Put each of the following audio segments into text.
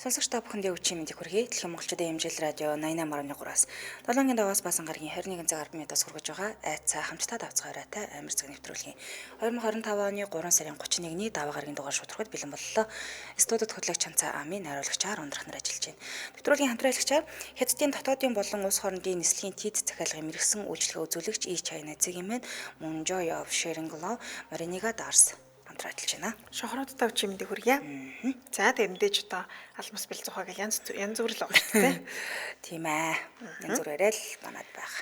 Сонсогч та бүхэнд өвчин мэндийг хүргэе. Дэлхийн монголчуудын хэмжээл радио 88.3-аас 7-гийн даваас басан гарагийн 21 цаг 10 минутаас хүргэж байгаа айцаа хамтдаа давцгаараатай амир цаг нэвтрүүлгийн 2025 оны 3 сарын 31-ний даваа гарагийн дугаар шударгад бэлэн боллоо. Студид хөтлөгч Чанцаа Амын найруулагчаар ундрах нар ажиллаж байна. Нэвтрүүлгийн хамтраалагчаар Хятадын дотоодын болон улс хоорондын нислэгийн тед захиалгын мэрэгсэн үйлчлэгээ үзүүлэгч E-China эцгийн мэн мөн Joy of Sharing Law Маринига Дарс хамтраажилж байна. Шохруудтай үчи мэндийг хүргье. За тэгээ мэдээж одоо алмас бэл зухаа гэл янз бүр л байгаа шүү дээ. Тийм ээ. Янз бүрээрээ л манад байх.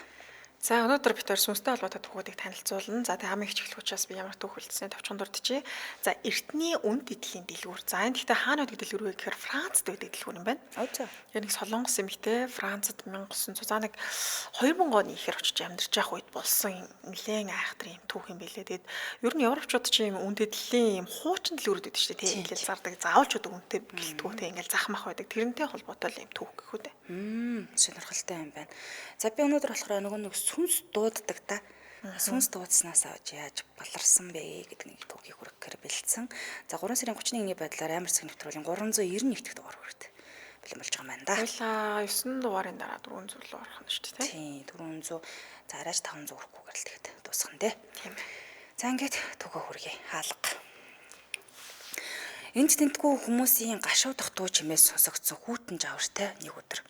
За өнөөдөр бид сүнстэй холбоотой түүхүүдийг танилцуулна. За тэгээ хамгийн их эхлэхүүчээс би ямар түүх үлдснээ товчхон дурдчихъя. За Эртний үн дэлхийн дэлгүүр. За энэ гэхдээ хаана байдаг дэлгүүр вэ гэхээр Францад байдаг дэлгүүр юм байна. Яг нэг солонгос эмэгтэй Францад 1900 2000 оны ихэр очиж амьдарч явах үед болсон нэлээд айхтар юм түүх юм билээ. Тэгээд ер нь европчууд ч юм үн дэлхийн юм хуучин дэлгүүрүүд байдаг шүү дээ. Ингээл зардаг заавалчууд үнэтэй гэлтгүү те ингээл захмах байдаг. Тэрнтэй холбоотой юм түүх гэхүү дээ. Сонирхолтой юм байна. За би өнөөдөр болохоор нэг сүнс дууддаг та. Сүнс дуудснаас авч яаж баларсан бэ гэдэг нэг түүхийг хүргэхээр бэлдсэн. За 3 сарын 31-ний байдлаар амар цаг нэвтрүүлгийн 391 дахь дугаар хүрэлт бэлэн болж байгаа юм байна да. Хоёлаа 9 дугаарын дараа 400 руу орох нь шүү дээ. Тийм 400 за арайч 500 хүрэхгүйгээр л тэгэхэд дуусгана дээ. Тийм. За ингээд түүхөө хүргэе. Хаалга. Энд тентгүй хүмүүсийн гашуудах дуу чимээс сонсогдсон хүүтэн жавартай нэг өдөр.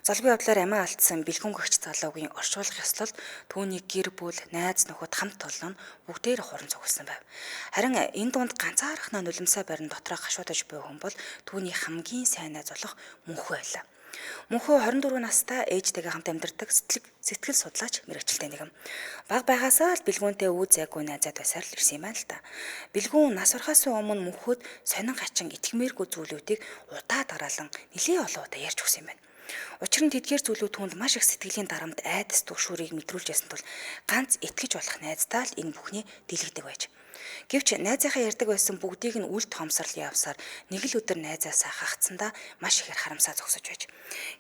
Залбын явдлаар амиа алдсан бэлгүнгэгч залуугийн оршуулах ёслол түүний гэр бүл, найз нөхөд хамт олон бүгдээр хуран цугулсан байв. Харин энэ дунд ганцаархнаа нулимсаа барин дотроо гашуудаж буй хүн бол түүний хамгийн сайн найз болох Мөнхөө байлаа. Мөнхөө 24 настай ээжтэйгээ хамт амьдардаг сэтгэл судлаач мэрэгчлээ нэгэн. Баг байгаасаа л бэлгүүнтэй үу зайгүй найзаад байсаар л ирсэн юм байна л та. Бэлгүүн нас урахаас өмнө Мөнхөд сонин гачин итгэмээргүй зүйлүүдийг удаа дараалан нэлээд олон удаа ярьж өгсөн юм байна. Учир нь тэдгээр зүйлүүд түүнд маш их сэтгэлийн дарамт айдас түгшүүрийг мэдрүүлжсэн тул ганц итгэж болох найздаа л энэ бүхний дэлгэдэг байж. Гэвч найзынхаа ярьдаг байсан бүгдийг нь үл тоомсорлон явсаар нэг л өдөр найзаасаа хагцсандаа маш ихээр харамсаа зогсож байж.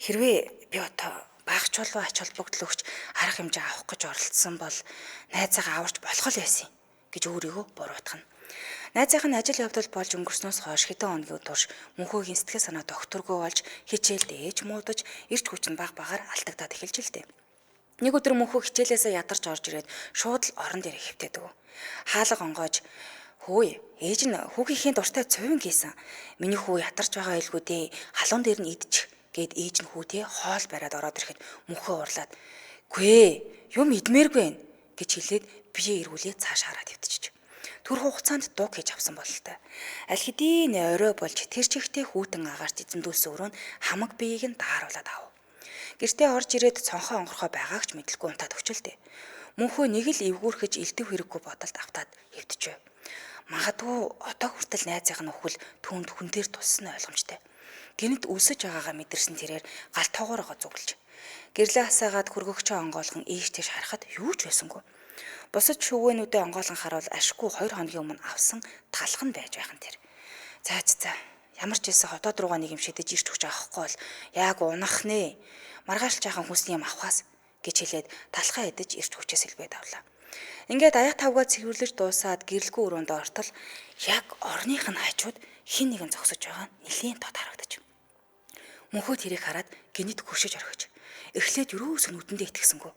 Хэрвээ би одоо багч болов ач холбогдол өгч арга хэмжээ авах гэж оролдсон бол найзаагаа аварч болох л байсан гэж өөрийгөө буруутгана. Найзынх нь ажил явдал болж өнгөрснөөс хойш хэдэн хоногийн турш Мөнхөөгийн сэтгэл санаа докторгүй болж хичээлдээ ээж муудаж эрч хүч нь баг багаар алдагдаад эхэлж л дээ. Нэг өдөр Мөнхөө хичээлээсээ ядарч орж ирээд шууд л орон дээр хэвтээд өг. Хаалга онгоож хөөе ээж нь хүүгийнхээ дуртай цувин гисэн. Миний хүү ядарч байгаа илгүү дээ. Халуун дээр нь идчих гэд ээж нь хүүтэй хоол бариад ороод ирэхэд Мөнхөө урлаад "Гүй юм идмээргүй байна" гэж хэлээд бие эргүүлээ цааш хараад явдчих. Түр хугацаанд дуг хийж авсан бололтой. Аль хэдийн орой болж тэр чихтэй хүүтэн агаарч эзэмдүүлсэн өрөө нь хамаг биеийг нь дааруулад ав. Гэртээ орж ирээд цонхоо онгорхоо байгаагч мэдлгүй унтаад өчөлдөө. Мөнхөө нэг л эвгүүрхэж элдв хэрэггүй бодолд автаад хэвтчихв. Магадгүй одоо хүртэл найзынх нь өхөл түүнд хүн дээр туссан ойлгомжтой. Гэнэт өлсөж байгаагаа мэдэрсэн тэрээр гал тоогоороо зүгэлж. Гэрлээ хасаагаад хөргөгчөө онгоолгон ийш тийш харахад юу ч байсангүй. Бусад шүгээнүүдэд онгоолгон харуул ашгүй 2 хоногийн өмнө авсан талхан байж байхан тэр. За ямар ч байсан хотод руугаа нэг юм шидэж ирч хүч авахгүй бол яг унах нэ. Маргааш жаахан хүнсний юм авахаас гэж хэлээд талхаа идэж ирч хүчээс илбээд авлаа. Ингээд аяг тавгаа цэвэрлэж дуусаад гэрэлгүй өрөөнд ортол яг орных нь хажууд хин нэгэн зогсож байгаа нь нэлийн тод харагдаж. Мөнхөө тэрийг хараад гинэт хөшөж орхиж. Эхлээд юроос нүдэндээ итгэсэнгүй.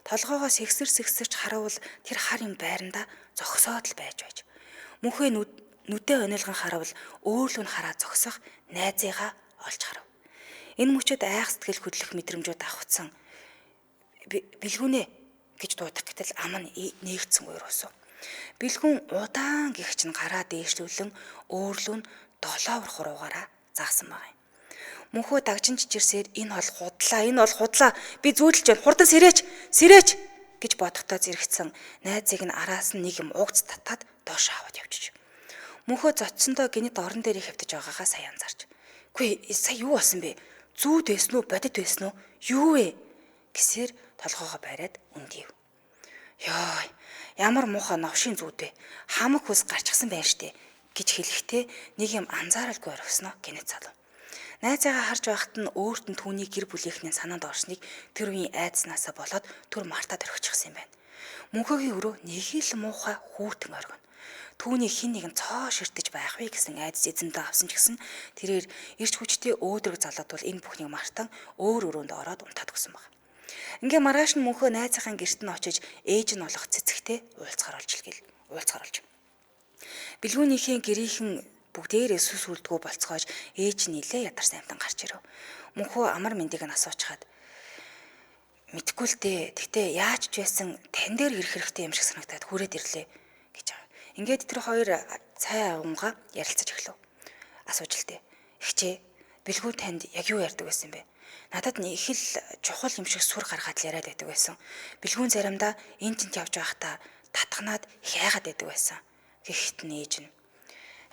Толгоогоо сэгсэрч харавал тэр хар юм байранда зогсоод л байж. Мөнхөө нүдээ онилгон харавал өөрлөг нь хараа зогсох найзыгаа олж харав. Энэ мөчөд айх сэтгэл хөдлөх мэдрэмжүүд авахцсан. Бэлгүнэ гэж дуудах гэтэл ам нь нээгдсэн ууруусан. Бэлгүн удаан гихч нь гараа дээшлүүлэн өөрлөг нь долоовор хуруугаараа заасан байгаа юм. Мөнхөө дагжинж жирсээр энэ бол худлаа би зүүдэлж байна хурдан сэрээч гэж бодохдоо зэрэгцсэн найзыг нь араас нь нэг юм угц татаад доош аваад явчих. Мөнхөө зодсондоо гинэт орон дээр хэвтэж байгаагаа сайн анзаарч. "Гүй сая юу болсон бэ? Зүүд байсан уу, бодит байсан уу? Юу вэ?" гэсээр толгоогоо бариад үндийв. "Ёо, ямар муухай новшийн зүүд вэ? Хамаг хүс гарчихсан байна штэ" гэж хэлэхдээ нэг юм анзааралгүй орхисноо гинэт залуу. Найзаагаа харж байхад нь өөрт нь түүний гэр бүлийнхний санаанд орсныг тэр үеийн айдснаасаа болоод түр мартаад орхичихсан юм байна. Мөнхөөгийн өрөө нэг л муухай хүүтэн оргино. Түүний хин нэгэн цоо ширтэж байх вэ гэсэн айдас эзэндээ авсан ч гэсэн тэрээр эрч хүчтэй өөдрөг залаад бол энэ бүхнийг мартан өөр өрөөнд ороод унтаад өгсөн баг. Ингээ маргааш нь мөнхөө найзынхаа гэрт нь очиж ээж нь олох цэцэгтэй уулзахаар олж. Бэлгүүнийхээ гэрийнхэн бүгдээрээ сүс үлдгүү болцгоож ээж нь нилээ ядарсан амтан гарч ирэв. Мөнхөө амар мэндийг нь асуучаад мэдгүй л дээ. Тэгтээ яаж ч байсан тань дээр ирэх хэрэгтэй юм шиг санагдаад хүрээд ирлээ гэж байгаа. Ингээд тэр хоёр цай авамга ярилцаж эхлэв. Асууж л дээ. Эхчээ, бэлгүү танд яг юу ярьдаг байсан бэ? Надад нэг их л чухал юм шиг сүр гаргаад л яриад байдаг байсан. Бэлгүүн заримдаа энэ тент явж байхдаа татганаад их айгаад байдаг байсан. Гэхдээ нээж нь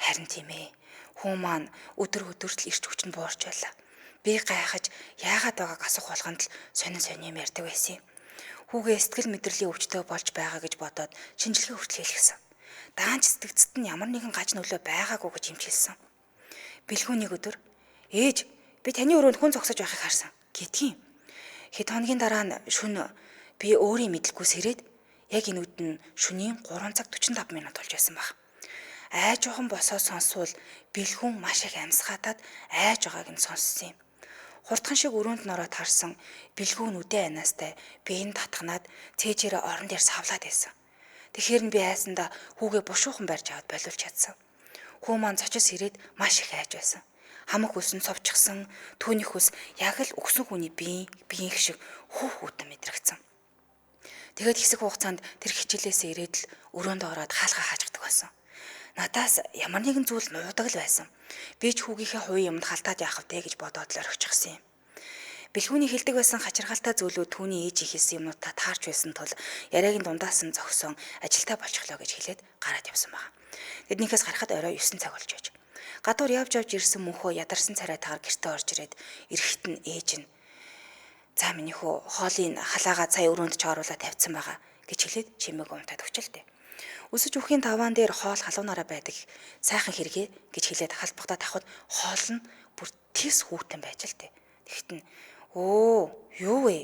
харин тийм ээ. Хүү маань өдөр өдөрт л ирч хүч нь буурч байлаа. Би гайхаж яагаад байгааг асуух болгонд л сонин юм ярьдаг байсан юм. Хүүгээ сэтгэл мэдрэлийн өвчтөй болж байгаа гэж бодоод шинжилгээ хүртэл хийлгэсэн. Даанч сэтгцэд нь ямар нэгэн гаж нөлөө байгаагүй гэж имчилсэн. Бэлгүү нэг өдөр ээж би таны өрөөнд хүн зогсож байхыг харсан гэдгийг. Хэд хоногийн дараа нь шөнө би өөрийн мэдлэггүй сэрээд яг энэ үдэн шөнийн 3 цаг 45 минут болж байсан баг. Айж жоохон босоо сонсвол бэлгүүн маш их амьсгаатаад айж байгааг нь сонссон юм. Хурдхан шиг өрөөнд н ороод харсан бэлгүүн үдэ анаастай биеийн татганаад цээжээрээ орон дээр савлаад байсан. Тэгэхээр нь би айсандаа хүүгээ бушуухан барьж аваад боловч чадсан. Хүү маань зочис ирээд маш их айж байсан. Хамаг хүс нь совчгсан, түүнийх хүс яг л өгсөн хүний биеийн шиг хүүтэн мэдрэгцэн. Тэгээд хэсэг хугацаанд тэр хичээлээсээ ирээд л өрөөнд ороод хаалгаа хааждаг байсан. Надаас ямар нэгэн зүйл нуудаг л байсан. Би ч хүүгийнхээ хувийн юмд халтаад яах вэ гэж бодоод л орхичихсан юм. Бэлгүүний хэлдэг байсан хачиргалтай зүйлүүд түүний ээж хийсэн юмнуудаа таарч байсан тул яриагийн дундаас нь зогсон ажилтаа болчихлоо гэж хэлээд гараад явсан байна. Тэднийхээс гарахад орой 9 цаг болж байж. Гадуур явж ирсэн мөнхөө ядарсан царайтаар гэртээ орж ирээд эрэхт нь ээж нь "За миний хүү хоолын халаагаа цай өрөөнд ч оруулаад тавьсан байгаа" гэж хэлээд чимээг унтаад өчөлтэй. Өсөж үхийн таваан дээр хоол халуунаараа байдаг сайхан хэрэгэ гэж хэлээд халбагдаад авахд хоол нь бүр тис хүүтэн байж л дээ. Тэгэхт нь "Өө, юу вэ?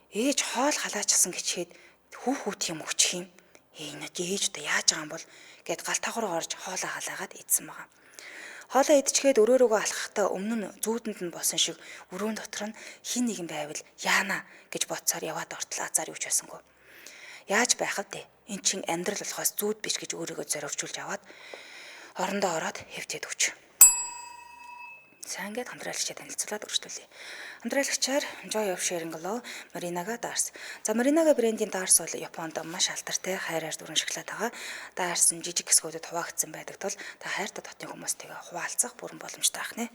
Ээж хоол халаачсан гэчихэд хүүт юм өчх юм. Энэ ээж одоо яаж байгаа юм бол" гэд галтахаар орж хоолоо халаагаад идсэн байгаа. Хоолоо идчихээд өрөөрөөгөө алхахдаа өмнө нь зүүдэнд нь босон шиг өрөөн дотор нь хин нэгэн байвал яана гэж бодсоор яваад ортол азар юуч байсангүй. Яаж байх вэ? Эн чин амьдрал болохоос зүүд биш гэж өөрийгөө зориулж аваад орондоо ороод хэвтээд өгч. Сайн ингээд хамтраалагчаа танилцуулаад өргөжлүүлье. Хамтраалагчаар Joy of Sharing Glow Marinaga Dars. За Marinaga брендийн Dars бол Японд маш алдартай хайраар дүрэн шоколад байгаа. Dars нь жижиг хэсгүүдэд хуваагдсан байдаг тул та хайртай дотны хүмүүстэйгээ хуваалцах бүрэн боломжтой байх нэ.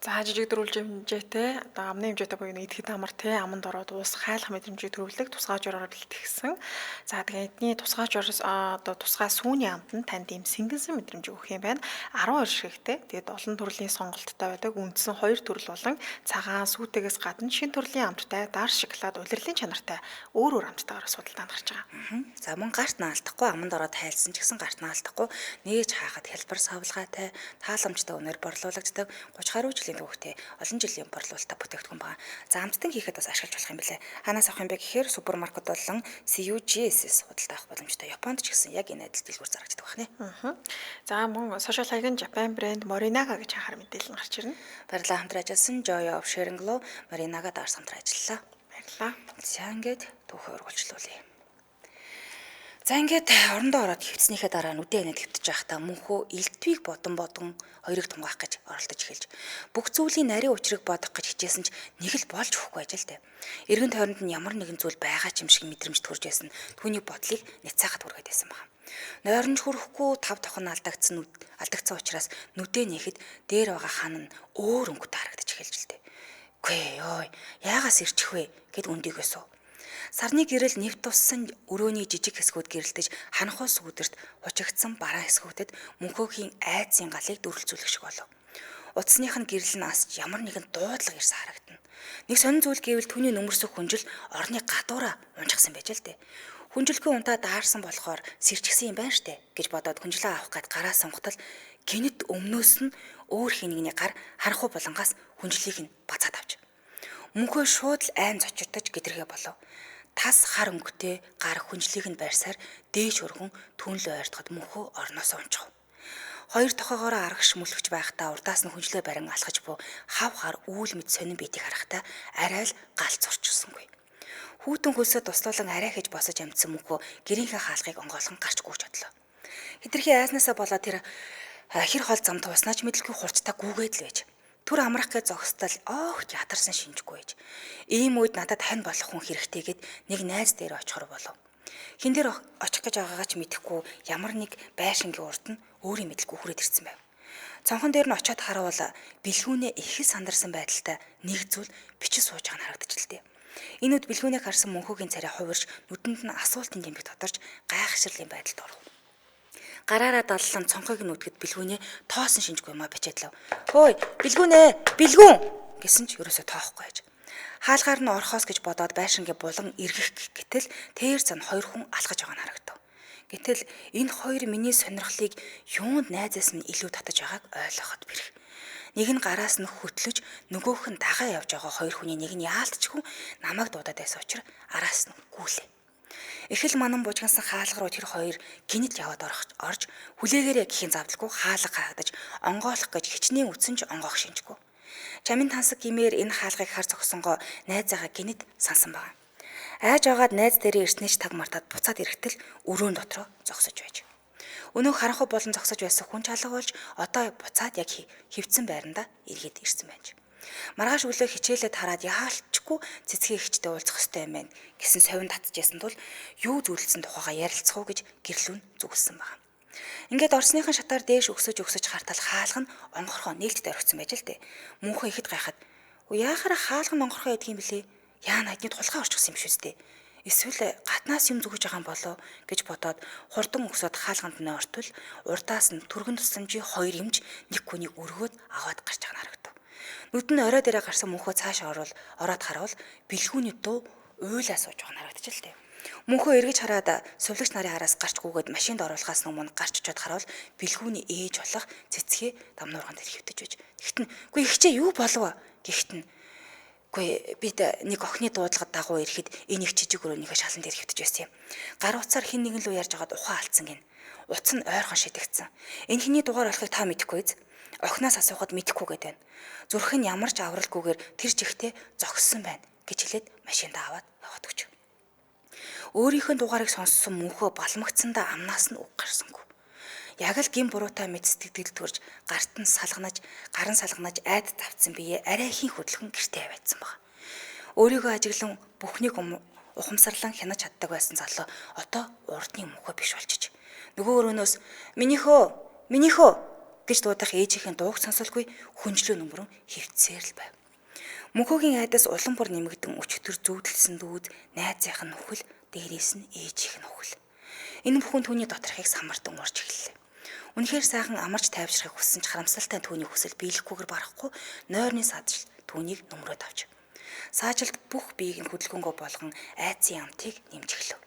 За жижиг дөрвөлж хэмжээтэй одоо амны хэмжээтэй буюу идэхэд амар те аманд ороод уус хайлах мэдрэмжийг төрүүлдэг тусгай жороор бэлтгэсэн. За тэгээд эдний тусгай жороос одоо тусгай сүүний амт нь танд ийм сэнгэнсэн мэдрэмж өгөх юм байна. 12 ширхэгтэй. Тэгээд олон төрлийн сонголттой байдаг. Үндсэн 2 төрөл болон цагаан сүйтгэээс гадна шинэ төрлийн амттай Dars шоколад улирлын чанартай өөр амттайгаар судалдаанд гарч байгаа. За мөн гарт наалдахгүй аманд ороод хайлсан ч гэсэн гарт наалдахгүй нээж хаахад хэлбэр савлгаатай тааламжтай өнөр борлуулагддаг 30 гаруй жилийн түүхтэй олон жилийн борлуулалтаа бүтээгдэхүүн байгаа. За амттан хийхэд бас ашиглаж болох юм билээ. Ханаас авах юм бэ гэхээр супермаркет болон CUGS худалдаа авах боломжтой. Японд ч гэсэн яг энэ адил дэлгүүр зарагддаг байна. За мөн сошиал хаягийн Japan брэнд Morinaga гэж анхаар мэдээлэл гарч ирнэ. Баярлалаа хамтран ажилласан Joy of Sharing Glow Marinaga Dars хамтран ажиллалаа. Баярлалаа. За ингээд түүхээ үргэлжлүүлье. За ингээд орондоо ороод хөвцснийхээ дараа нүдэ анаад хөвтөж байхдаа мөнхөө элтвийг бодон хоёрыг тунгаах гэж оролдож эхэлж бүх зүйлийн нарийн учрыг бодох гэж хичээсэн ч нэг л болж өгөхгүй ажил дээ. Эргэн тойронд нь ямар нэгэн зүйл байгаа ч юм шиг мэдрэмж төрж байсан түүний бодлыг няцаахад хүргээд байсан байна. Нойронч хүрэхгүй тав тохон алдагдсан учраас нүдэ нэхэд дээр байгаа хан нь өөр өнгөтэй харагдаж эхэлж л дээ. Үгүй ёо яагаас ирчих вэ гэд өндийгөө суув. Сарны гэрэл нэвт туссан өрөөний жижиг хэсгүүд гэрэлтэж ханхуу сүудэрт хучигдсан бараа хэсгүүдэд мөнхөөхийн айдсын галыг дүрлцүүлэх шиг болов. Утасных нь гэрэл нь асч ямар нэгэн дуудлага ирсэн харагдана. Нэг сонин зүйл гэвэл түүний нөмөрсөх хүнжил орны гадуураа унжихсан байж л дээ. Хүнжилгүй унтаа даарсан болохоор сэрчгсэн юм байна штэ гэж бодоод хүнжилээ авах гээд гараа сонготол гинэт өмнөөс нь өөр хинэгний гар ханхуу булангаас хүнжилийг нь бацаад авч. Мөнхөө шууд л айн зочирдож гидэргээ болов. Тас хар өнгөтэй гар хүнжлийг нь барьсаар дээш өргөн түнлөө ойртоход мөнхөө орноосоо унчих. Хоёр тохоогоор арагш мүлгэж байхдаа урдаас нь хүнжлээ барин алхаж буй хав хар үүл мэд сонин бидийг харахтаа арай л галц орчихсонгүй. Хүүтэн хөлсөд туслуулан арай хийж босож амжсан мөнхөө гэрийнхээ хаалгыг онгойлгон гарч гүйж бодлоо. Хитрхи айснасаа болоод тэр хэр хол зам туснаач мэдлгүй хурцтай гүүгээд л байж. Түр амрах гэж зогсдол огт ядарсан шинжгүй байж. Ийм үед надад хань болох хүн хэрэгтэйгээд нэг найз дээр очихор болов. Хин дээр очих гэж байгаагаа ч мэдэхгүй ямар нэг байшингийн урд нь өөрийн мэдлгүй хүрээд ирсэн байв. Цонхон дээр нь очиод харуул бэлгүүнээ их сандарсан байдалтай нэг зүйл бичиж сууж байгаа нь харагдчихлээ. Энэ үед бэлгүүнийг харсан мөнхөгийн царай хувирч нүдэнд нь асуултын гэмбэг тодорч гайхширлын байдалд оров. Гараараа даллан цонхыг нүдгэд бэлгүүнээ тоосон шинжгүй юмаа бичээд лав. "Хөөе, бэлгүүнээ, бэлгүүн" гэсэн ч ерөөсөө тоохгүй байж. Хаалгаар нь орхоос гэж бодоод байшингийн булан эргэх гэтэл тэр зан хоёр хүн алхаж байгаа нь харагдав. Гэтэл энэ хоёр миний сонирхлыг юунд найзаас нь илүү татаж байгааг ойлгоход бэрх. Нэг нь гараас нь хөтлөж, нөгөөх нь дагаа явж байгаа хоёр хүний нэг нь яалтчгүй намайг дуудаад байсан учраас араас нь гүйлээ. Их л манан бужигнсан хаалга руу тэр хоёр гинэт яваад орж хүлээгээрээ гэхийн завдалгүй хаалга хаагдаж онгоолох гэж хичнээн үтсэн ч онгоох шинжгүй. Чамин тансаг гимээр энэ хаалгыг хар зогсонгоо найзаагаа гинэт сансан байна. Айж агаад найз дээрээ ирснээч таг мартаад буцаад ирэхтэл өрөөнд дотроо зогсож байж. Өнөөх харанхуй болон зогсож байсан хүн чалга болж одоо буцаад яг хөвцөн байранда эргээд ирсэн байж. Маргааш өглөө хичээлээд хараад яалчгүй цэцгийн ихчтэй уулзах ёстой юм байна гэсэн совин татчихсан тул юу зүйлсэн тухайга ярилцах уу гэж гэрлүүн зүгэлсэн байна. Ингээд орсныхан шатаар дээш өксөж хартал хаалга нь онгорхоо нээлттэй орхисон байж л дээ. Мөнхөө ихэд гайхаад яахаараа хаалга нь онгорхоо ядг юм блэ? Яа найдны тулхаа орчихсон юм шүү дээ. Эсвэл гаднаас юм зүгэж байгаа юм болоо гэж бодоод хурдан өксөд хаалганд нь ортвол урдаас нь түргэн тусламжийн хоёр эмч нэг хүнийг өргөөд аваад гарч байгаа нь харагдав. Нүд нь орой дээрээ гарсан мөнхөө цаашаа ороод харавал бэлгүүний дуу уйлаа сууж байгаа нь харагдаж л дээ. Мөнхөө эргэж хараад сувлагч нарын араас гарч гүгээд машинд оруулахаас өмнө гарч очиод харавал бэлгүүний ээж болох цэцгээ дамнуурганд хөвтөж байж. Тэгтэн "Гүй ихчээ юу болов?" Гэхдээ "Гүй бид нэг охины дуудлагад дагуу ирэхэд энэ их жижиг өрөөнийхөө шалан дээр хөвтөж байсан юм. Гар утсаар хин нэгэн лөө ярьж агаад ухаан алдсан гин. Утас нь ойрхон шидэгцэн. Энэ хиний дугаар болохыг та мэдэхгүй биз? Охиноос асуухад мэдэхгүй гээд байна. Зүрх нь ямар ч авралгүйгээр тэр жигтэй зогссон байна гэж хэлээд машинд аваад яваад өгч. Өөрийнхөө дугаарыг сонссон мөнхөө балмагцсандаа амнаас нь уг гарсангүй. Яг л гин буруутай мэд сэтгэл төрж гарын салганаж айд тавцсан биеэ арай хин хөдлөхөн гэртээ аваадсан баг. Өөрийгөө ажиглан бүхнийг ухамсарлан хянаж чаддаг байсан залуу одоо урдны мөнхөө биш болчих. Нөгөө өрөөнөөс "Минийхөө" гэж дуудах ээжийнхэн дууг сонсолгүй хүнжлөө нүмрэн хөвцсээр л байв. Мөнхөгийн айдас улам бүр нэмэгдэн өчтөр зүүдэлсэн дүүд, найзынх нь нөхөл, дээрээс нь ээжийнх нь нөхөл. Энэ бүхэн түүний доторхыг самартан урж эхэллээ. Үнэхээр сайхан амарч тайвшрахыг хүссэн ч харамсалтай түүний хүсэл биелэхгүйгээр барахгүй нойрны саадч түүнийг нүмрөөд авч. Саажилт бүх биеийг нь хөдөлгөөнгөө болгон айцын амтыг нэмж эхлэв.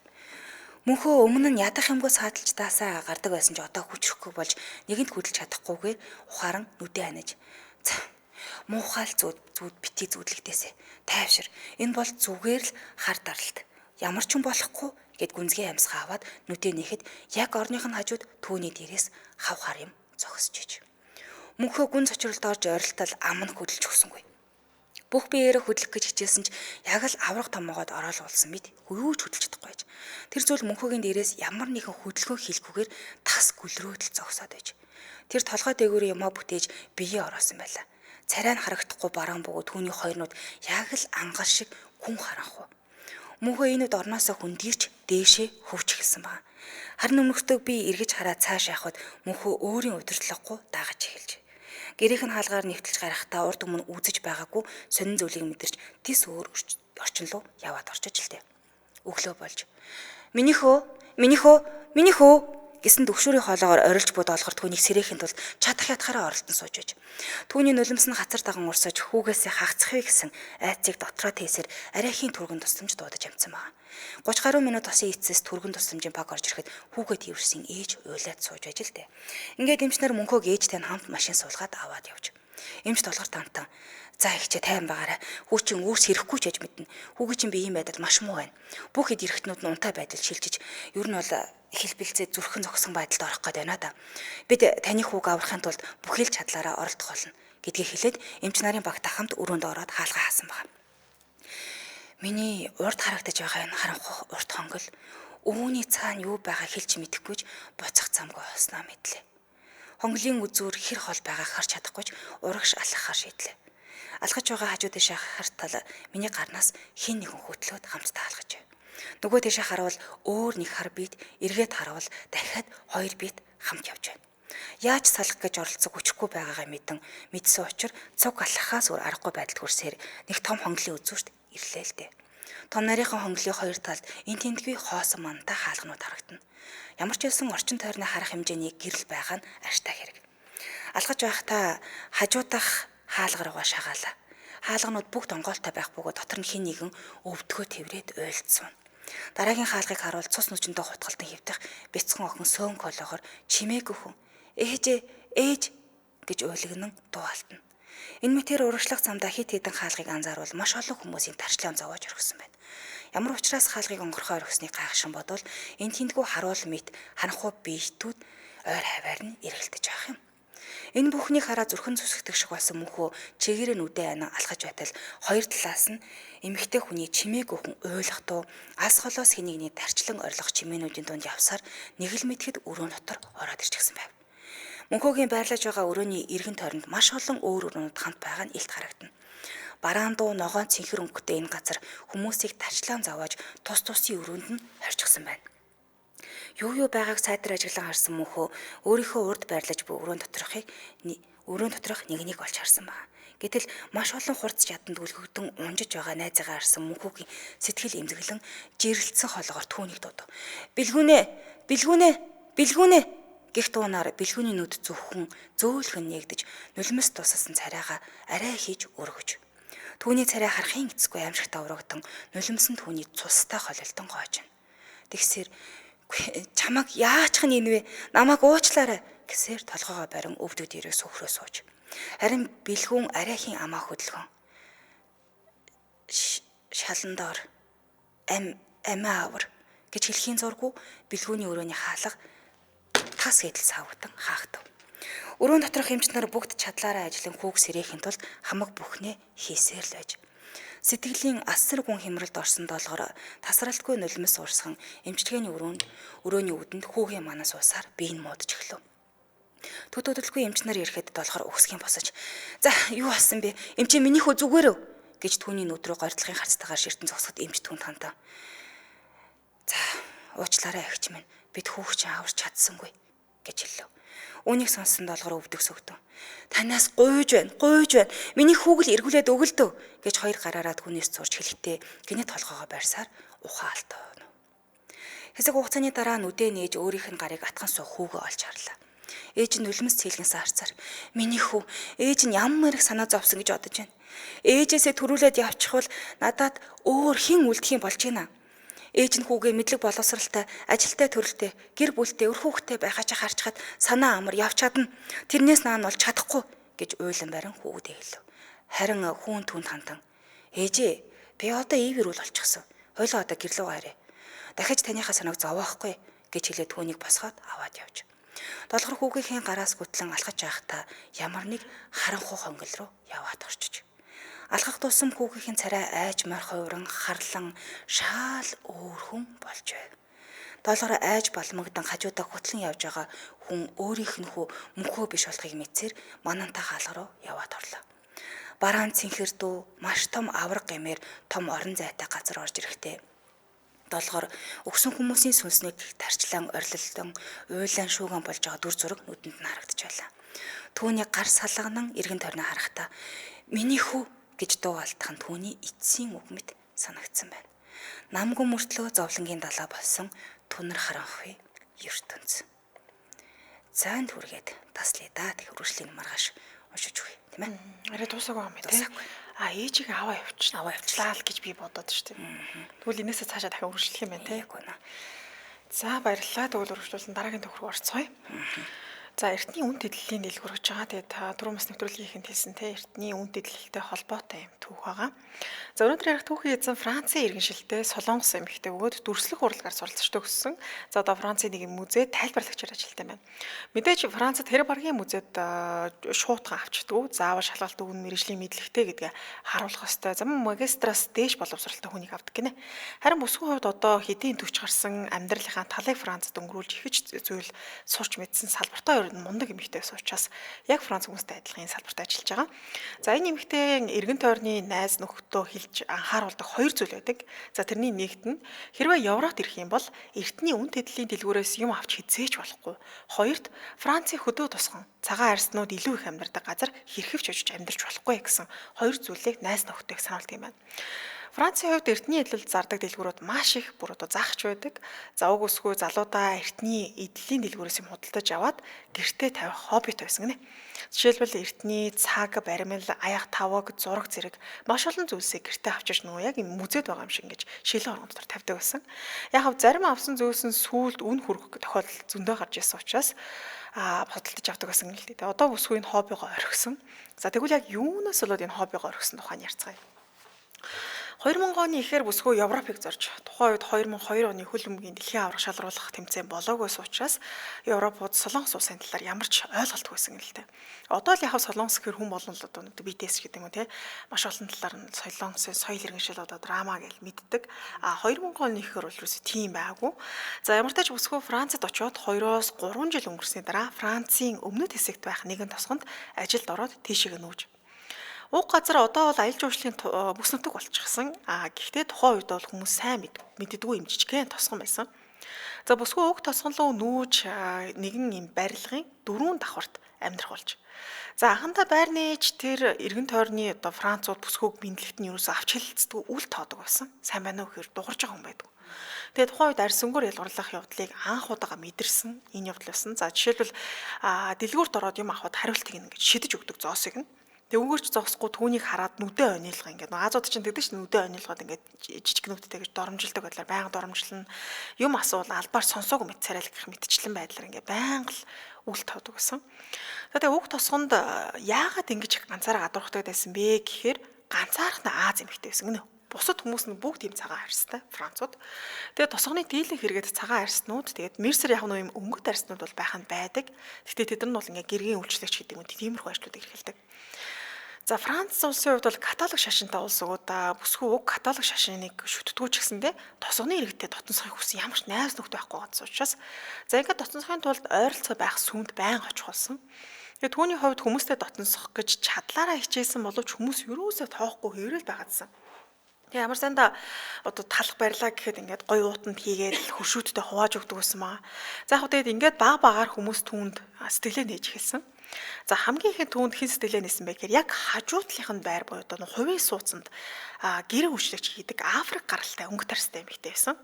Мөнхөө өмнө нь ядах юмгүй саадалж даасаа гардаг байсан ч одоо хүчрэхгүй болж нэгэнд хөдөлж чадахгүйгээр ухаан нүдэ ханаж муухайл зүуд бити зүудлэгдээсэ тайвшир энэ бол зүгээр л хар даралт ямар ч юм болохгүй гэд гүнзгий амьсгаа аваад нүдэ нэхэд яг орных нь хажууд түүний дээрээс хав хар юм зогсож иж. Мөнхөө гүн цочролд орж ойролтол ам нь хөдөлж өгсөнгүй. Бүх биеэрээ хөдлөх гэж хичээсэн ч яг л авраг томоогоод ороолуулсан мэд юу ч хөдөлж чадахгүй байж. Тэр зүйл мөнхөгийн дээрээс ямар нэгэн хөдөлгөөн хийлгүүгээр тас гүлрөөдөл зогсоод байж. Тэр толгой дээгүүр юмаа бүтээж биеэ ороосон байлаа. Царай нь харагдахгүй бараан бөгөөд түүний хойрнууд яг л ангар шиг хүн харанхуй. Мөнхөө энэ үед орноосоо хөндгийрч дээшээ хөвч эхэлсэн байна. Харин өмнөхдөг би эргэж хараад цааш явхад мөнхөө өөрийн удирдлаггүй дагаж эхэлж. Гэрийнх нь хаалгаар нэвтэлж гарахтаа урд өмнө үзэж байгаагүй сонин зүйлийг мэдэрч тис өөр орчин руу яваад орчиж л дээ. Өглөө болж "Минийхөө" гэсэн төгшүүрийн хоолоогоор орилж бод олохор түүнийг сэрэхийн тулд чадах ятгаараа оролдон сууж байж. Түүний нулимс нь хацар даган урсаж хүүгээсээ хагцхыг гэсэн айцыг дотроо тээсэр арайхийн түргэн тусламж дуудаж амжсан байна. 30 гаруй минут тосын эцэс түргэн тусламжийн баг орж ирэхэд хүүгээ тэрсэн ээж уйлаад сууж байж л дээ. Ингээд эмчнэр мөнхөөг ээжтэй хамт машин суулгаад аваад явж. Эмч толгор тантан. За ихчээ тайван байгаарай. Хүү чинь үүрс хэрэггүй ч гэж мэднэ. Хүүгийн чинь биеийн байдал маш муу байна. Бүх хэд эргэтнүүд нь унтаа байдал шилжиж, ер нь бол хэлбэлцээ зүрхэн зогсон байдалд орох гээд байна да. Бид таны хүүг аврахын тулд бүхэл чадлаараа оролдох болно гэдгийг хэлээд эмч нарын багтаа хамт өрөөнд ороод хаалгаа хаасан байна. Миний урд харагдаж байгаа энэ харанхуй урт хонгол өвөний цаана юу байгаа хэлж мэдэхгүйж буцах замгүй болсноо мэдлээ. Хонголын үзүүр хэр хол байгааг харж чадахгүйч урагш алхахаар шийдлээ. Алхаж байгаа хажуу дэшээ хартал миний гарнаас хин нэгэн хөтлөөд хамтдаа алхаж байв. Нөгөө дэшээ харавал өөр нэг хар бит эргээд харавал дахиад хоёр бит хамт явж байна. Яаж салах гэж оролцох хүчгүй байгаагаа мэдсэн учраас цуг алхахаас өөр аргагүй байдалд хүрсээр нэг том хонголын үзүүрт ирлээ л дээ. Том нарийнхан хонголын хоёр талд эн тентгүй хоосон мантай хаалганууд харагдана. Ямар ч байсан орчин тойрны харах хэмжээний гэрэл байгаа нь аштай хэрэг. Алхаж байхдаа хажуудах хаалга руугаа шагаалаа. Хаалганууд бүгд онгоолтой байх бөгөөд дотор нь хин нэгэн өвдгөө тэврээд уйлдсан. Дараагийн хаалгыг харуул цус нүчэндээ хутгалтан хөвтөх бяцхан охин сөөн колоогоор чимээг өхөн ээж гэж уйлагнан дуултана. Энэ мэтэр урагшлах замдаа хит хитэн хаалгыг анзааруул маш олон хүмүүсийн тарчлаан зовоож орхисон байна. Ямар учраас хаалгыг онгорхоо орхисныг гайхшин бодвол энэ тентгүү харуул мэт харанхуй биетүүд ойр хаваар нь эргэлдэж авах юм. Энэ бүхнийг хараа зүрхэн зүсгдэг шиг болсон мөнхөө чигээрээ нүдэ анаа алхаж байтал хоёр талаас нь эмэгтэй хүний чимээг өхөн уйлахдуу алс холоос хинэгний тарчлан орилох чимээнүүдийн дунд явсаар нэг л мэдхэд өрөө дотор ороод ирчихсэн байв. Мөнхөөгийн байрлаж байгаа өрөөний эргэн тойронд маш олон өөр өрөөнүүд хамт байгаа нь илт харагдана. Бараан дуу ногоон цэнхэр өнгөтэй энэ газар хүмүүсийг тарчлаан зовоож тус тусын өрөөнд нь хорчихсан байна. Юу байгааг сайдар ажиглан харсан мөнхөө өөрийнхөө урд байрлаж буй өрөөнд доторх нэг олж харсан байна. Гэтэл маш олон хурц чаданд үлгэгдэн унжиж байгаа найзаагаа харсан мөнхөөгийн сэтгэл эмзэглэн жирэлцсэн хоолгоор түүнийг дуудав. Бэлгүүнэ гэх дуунаар бэлгүүний нүд зөвхөн зөөлхөн нэгдэж нулимс туссан царайгаа арай хийж өргөж. Түүний царай харахын эцэсгүй аимшигтай урагдан нулимс нь түүний цустай холилдон гоожно. Тэгсээр чамаг яачих нь энэ вэ? Намайг уучлаарай гэсээр толгоогоо барин өвдөд ирээ сөхрөө сууж. Харин бэлгүүн арайхийн амаа хөдөлгөн. Шаландор амиа авар гэж хэлхийн зургүй бэлгүүний өрөөний хаалга тас гэдэл савгдан хаагдав. Өрөөнд доторх эмч нар бүгд чадлаараа ажиллан хүүг сэрээхийн тулд хамаг бүхнээ хийсээр л байж. Сэтгэлийн асар гүн хямралд орсон долгоор тасралтгүй нулимс уурсхан эмчилгээний өрөөний үдэнд хүүгийн манаас уусаар бие нь муудаж эхлэв. Төдөлгүй эмч нар ирэхэд долгоор өгсгийн босож "За юу болсон бэ? Эмчээ миний хөө зүгээрөө" гэж түүний нүд рүү гордлохын харцтайгаар ширтэн зогсоход эмч түүнд хандав. "За уучлаарай агч минь. Бид хүүг чинь аварч чадсангүй" гэж хэлв. Үүнийг сонссон долгоор өвдөг сөгдөв. "Танаас гуйж байна. Миний хүүг л эргүүлээд өгөлдөө" гэж хоёр гараараа түүнээс зурж хэлэхдээ гинэ толгоогоо барьсаар ухаалтав. Хэсэг хугацааны дараа нүдэ нээж өөрийнх нь гарыг атган суух хүүгээ олж харлаа. Ээж нь нулимс цэлгэнсэн харцаар "Миний хүү, ээж нь ямар их санаа зовсон гэж бодож байна. Ээжээсээ төрүүлээд явчихвал надад өөр хэн үлдэх юм болж байна. Ээж нь хүүгээ мэдлэг боловсралтай, ажилтай төрөлтэй, гэр бүлтэй, өр хүүхэдтэй байхаа ч харчхад санаа амар явж чадна. Тэрнээс наан болж чадахгүй" гэж уйлан барин хүүгдээ хэлв. Харин хүүн түүнд хандан "Ээжээ, би одоо ивэр үл болчихсон. Хойлоо одоо гэрлөө гараа. Дахиж таныхаа санааг зовоохгүй" гэж хэлээд түүнийг босгоод аваад явж. Долгор хүүгийнхээ гараас гүтлэн алхаж байхдаа ямар нэг харанхуй хонгол руу яваад орчиж. Алхах тусам хүүгийнхэн царай айж морх хувран харлан шаал өөрхөн болж байв. Долгор айж балмагдан хажуудаа хутлан явж байгаа хүн өөрийнх нь мөнхөө биш болохыг мэдсээр манантай хаалга руу яваад орлоо. Бараан цэнхэр дүү маш том авраг гэмээр том орон зайтай газар орж ирэхдээ долгор өгсөн хүмүүсийн сүнснийг тарчлан орилолтон уйлан шүүгэн болж байгаа дүр зураг нүдэнд нь харагдаж байлаа. Түүний гар салганан эргэн тойрноо харахтаа "Миний хүү" гэж дуугалтах нь түүний эцсийн үг мэт санагдсан байна. Намгүй мөртлөө зовлонгийн далаа болсон түнэр харанхуй ертөнц. Цаанд хүргээд таслая да тэг хөрвөшлийн маргааш уншиж өгье, тийм ээ. Арай дуусаагүй юм тийм. Ээжийг аваа явуулчлаа л гэж би бодоод шүү дээ. Тэгвэл энээсээ цаашаа дахин үргэлжлэх юм байна тийм. За баярлалаа. Тэгвэл үргэлжлүүлэн дараагийн төвхөр орцгоё. За эртний үн тэтлэлийн дэлгүүр гэж байгаа. Тэгээд түрүүн бас нэвтрүүлгийнхэнт хэлсэн те эртний үн тэтлэлтэй холбоотой юм түүх байгаа. За өнөөдөр ярих түүхийн эзэн Францын иргэншилтэй Солонгос эмэгтэй өгөөд дүрслэх урлагаар суралцж төгссөн. За одоо Францын нэг музейд тайлбарлагчаар ажилладаг юм байна. Мэдээж Францад тэр багийн музейд шуутхан авчдаг. Заавал шалгалт өгнө мэрэгжлийн мэдлэгтэй гэдгээ харуулах ёстой. За магистраас дээш боловсралтай хүнийг авдаг гинэ. Харин бүсгүй хувьд одоо хэдийн төвч гарсан амьдралынхаа талыг Францад өнгөрүүлж ихэж зүйл сурч мэдсэн салбартаа мундаг эмэгтэй байсан учраас яг Франц хүмүүстэй адилхан энэ салбарт ажиллаж байгаа. За энэ эмэгтэй эргэн тойрны найз нөхдөө хэлж анхааруулдаг хоёр зүйл байдаг. За тэрний нэгт нь хэрвээ Европт ирэх юм бол эртний үн тэдлийн дэлгүүрээс юм авч хизээч болохгүй. Хоёрт Францын хөдөө тосгон цагаан арьснууд илүү их амьдардаг газар хэрхэвч очиж амьдарч болохгүй гэсэн хоёр зүйлийг найз нөхдөйг сануулдаг юм байна. Францын хувьд эртний эдлэл зардаг дэлгүүрүүд маш их бүр одоо заахч байдаг. За уг өсгөө залуудаа эртний эдлийн дэлгүүрээс юм худалдаж аваад гэртээ тавих хобби тавьсан гинэ. Жишээлбэл эртний цаг, баримл, аяг таваг, зураг зэрэг маш олон зүйлсийг гэртээ авчирч нөгөө яг юм музейд байгаа юм шиг ингэж шилэн орон дотор тавьдаг байсан. Яг хав зарим авсан зүйлс нь сүүлд үн хүрэх тохиолдол зөндөө гарч ирсэн учраас бодолтож авдаг байсан юм л дээ. Одоо өсгөө энэ хоббигоо орхисон. За тэгвэл яг юунаас болоод энэ хоббигоо орхисон тухайн ярьцгаая. 2000 оны эхээр бүсгүй Европыг зорж тухайн үед 2002 оны хөл бөмбөгийн дэлхийн аварга шалруулах тэмцээн болоогоос учраас Европууд Солонгос улсын талаар ямар ч ойлголтгүй байсан юм л дээ. Одоо л яг Солонгос гэхэр хүн болгон л одоо BTS гэдэг юм уу те маш олон талаар нь Солонгосын соёл иргэншил одоо драма гэж мэддэг. 2000 оны эхээр бол ерөөсөө тийм байгаагүй. За ямар ч тач бүсгүй Францад очиод 2-оос 3 жил өнгөрсний дараа Францын өмнөд хэсэгт байх нэгэн тосгонд ажилд ороод тийшээ нүүж уг газар одоо бол аялал жуулчлалын бүс нутаг болчихсон. Гэхдээ тухайн үед бол хүмүүс сайн мэддэггүй юм жижигхэн тосгон байсан. За бүсгүй уг тосгонлоо нүүж нэгэн юм барилгын 4 давхарт амьдрах болж. За анхандаа байрныч тэр эргэн тойрны одоо Францууд бүсгүйг мэдлэгт нь юусоо авч хэлэлцдэг үл тоодог байсан. Сайн байна уу гэхээр дуурж байгаа хүн байдаг. Тэгээд тухайн үед арьс өнгөөр ялгарлах явдлыг анх удаага мэдэрсэн энэ явдал байсан. За жишээлбэл дэлгүүрт ороод юм авахд хариултыг ингэж шидэж өгдөг зоосыг нь тэгвэрч зогсохгүй түүнийг хараад нүдэ онилго ингээд Азууд чинь тэгдэг чинь нүдэ онилгоод ингээд жижиг нүдтэй гэж доромжилдог байдлаар байнга доромжилно. Юм асуул албаар сонсоогүй мэт царайлах гэх мэтчлэн байдлаар ингээд байнга л үл тавдаг байсан. Тэгээ уг тосгонд яагаад ингэж их ганцаараа гадуурхдаг байсан бэ гэхээр ганцаархнаа Аз эмэгтэй байсан гинэ. Бусад хүмүүс нь бүгд тийм цагаан арьстай Францууд. Тэгээ тосгоны дийлэнх хэрэгэд цагаан арьснууд тэгээд Мерсер яг нэг юм өнгөт арьснууд бол байх нь байдаг. Гэхдээ тэд нар бол ингээ гэргийн үйлчлэгч гэдэг юм тиймэрхүү ажлуудыг эрхэлдэг. За Франц улсын хувьд бол католик шашинтай улс өгөөд бүсгүй уг католик шашиныг шүтдэггүй ч гэсэндээ тосгоны иргэдэд дотносхийг хүсэн ямар ч найз нөхд байхгүй гэсэн учраас за ингээд дотносхын тулд ойролцоо байх сүмд байнга очих болсон. Тэгээ түүний хувьд хүмүүстэй дотносох гэж чадлаараа хичээсэн боловч хүмүүс юусоо тоохгүй хэврэл байгаадсан. Тэгээ ямар санда одоо талах барилаа гэхэд ингээд гой уутанд хийгээд хөршүүдтэй хувааж өгдөг байсан маа. За яг тэгээд ингээд багаар хүмүүс түүнд сэтгэлээ нээж эхэлсэн. За хамгийн ихэд түүнд хэн сэтгэлээ нээсэн бэ гэхээр яг хажуу талынх нь байр буюу одоо хувийн сууцанд гэрээ үйлчлэгч хийдэг Африк гаралтай өнгө тарстай эмэгтэй байсан.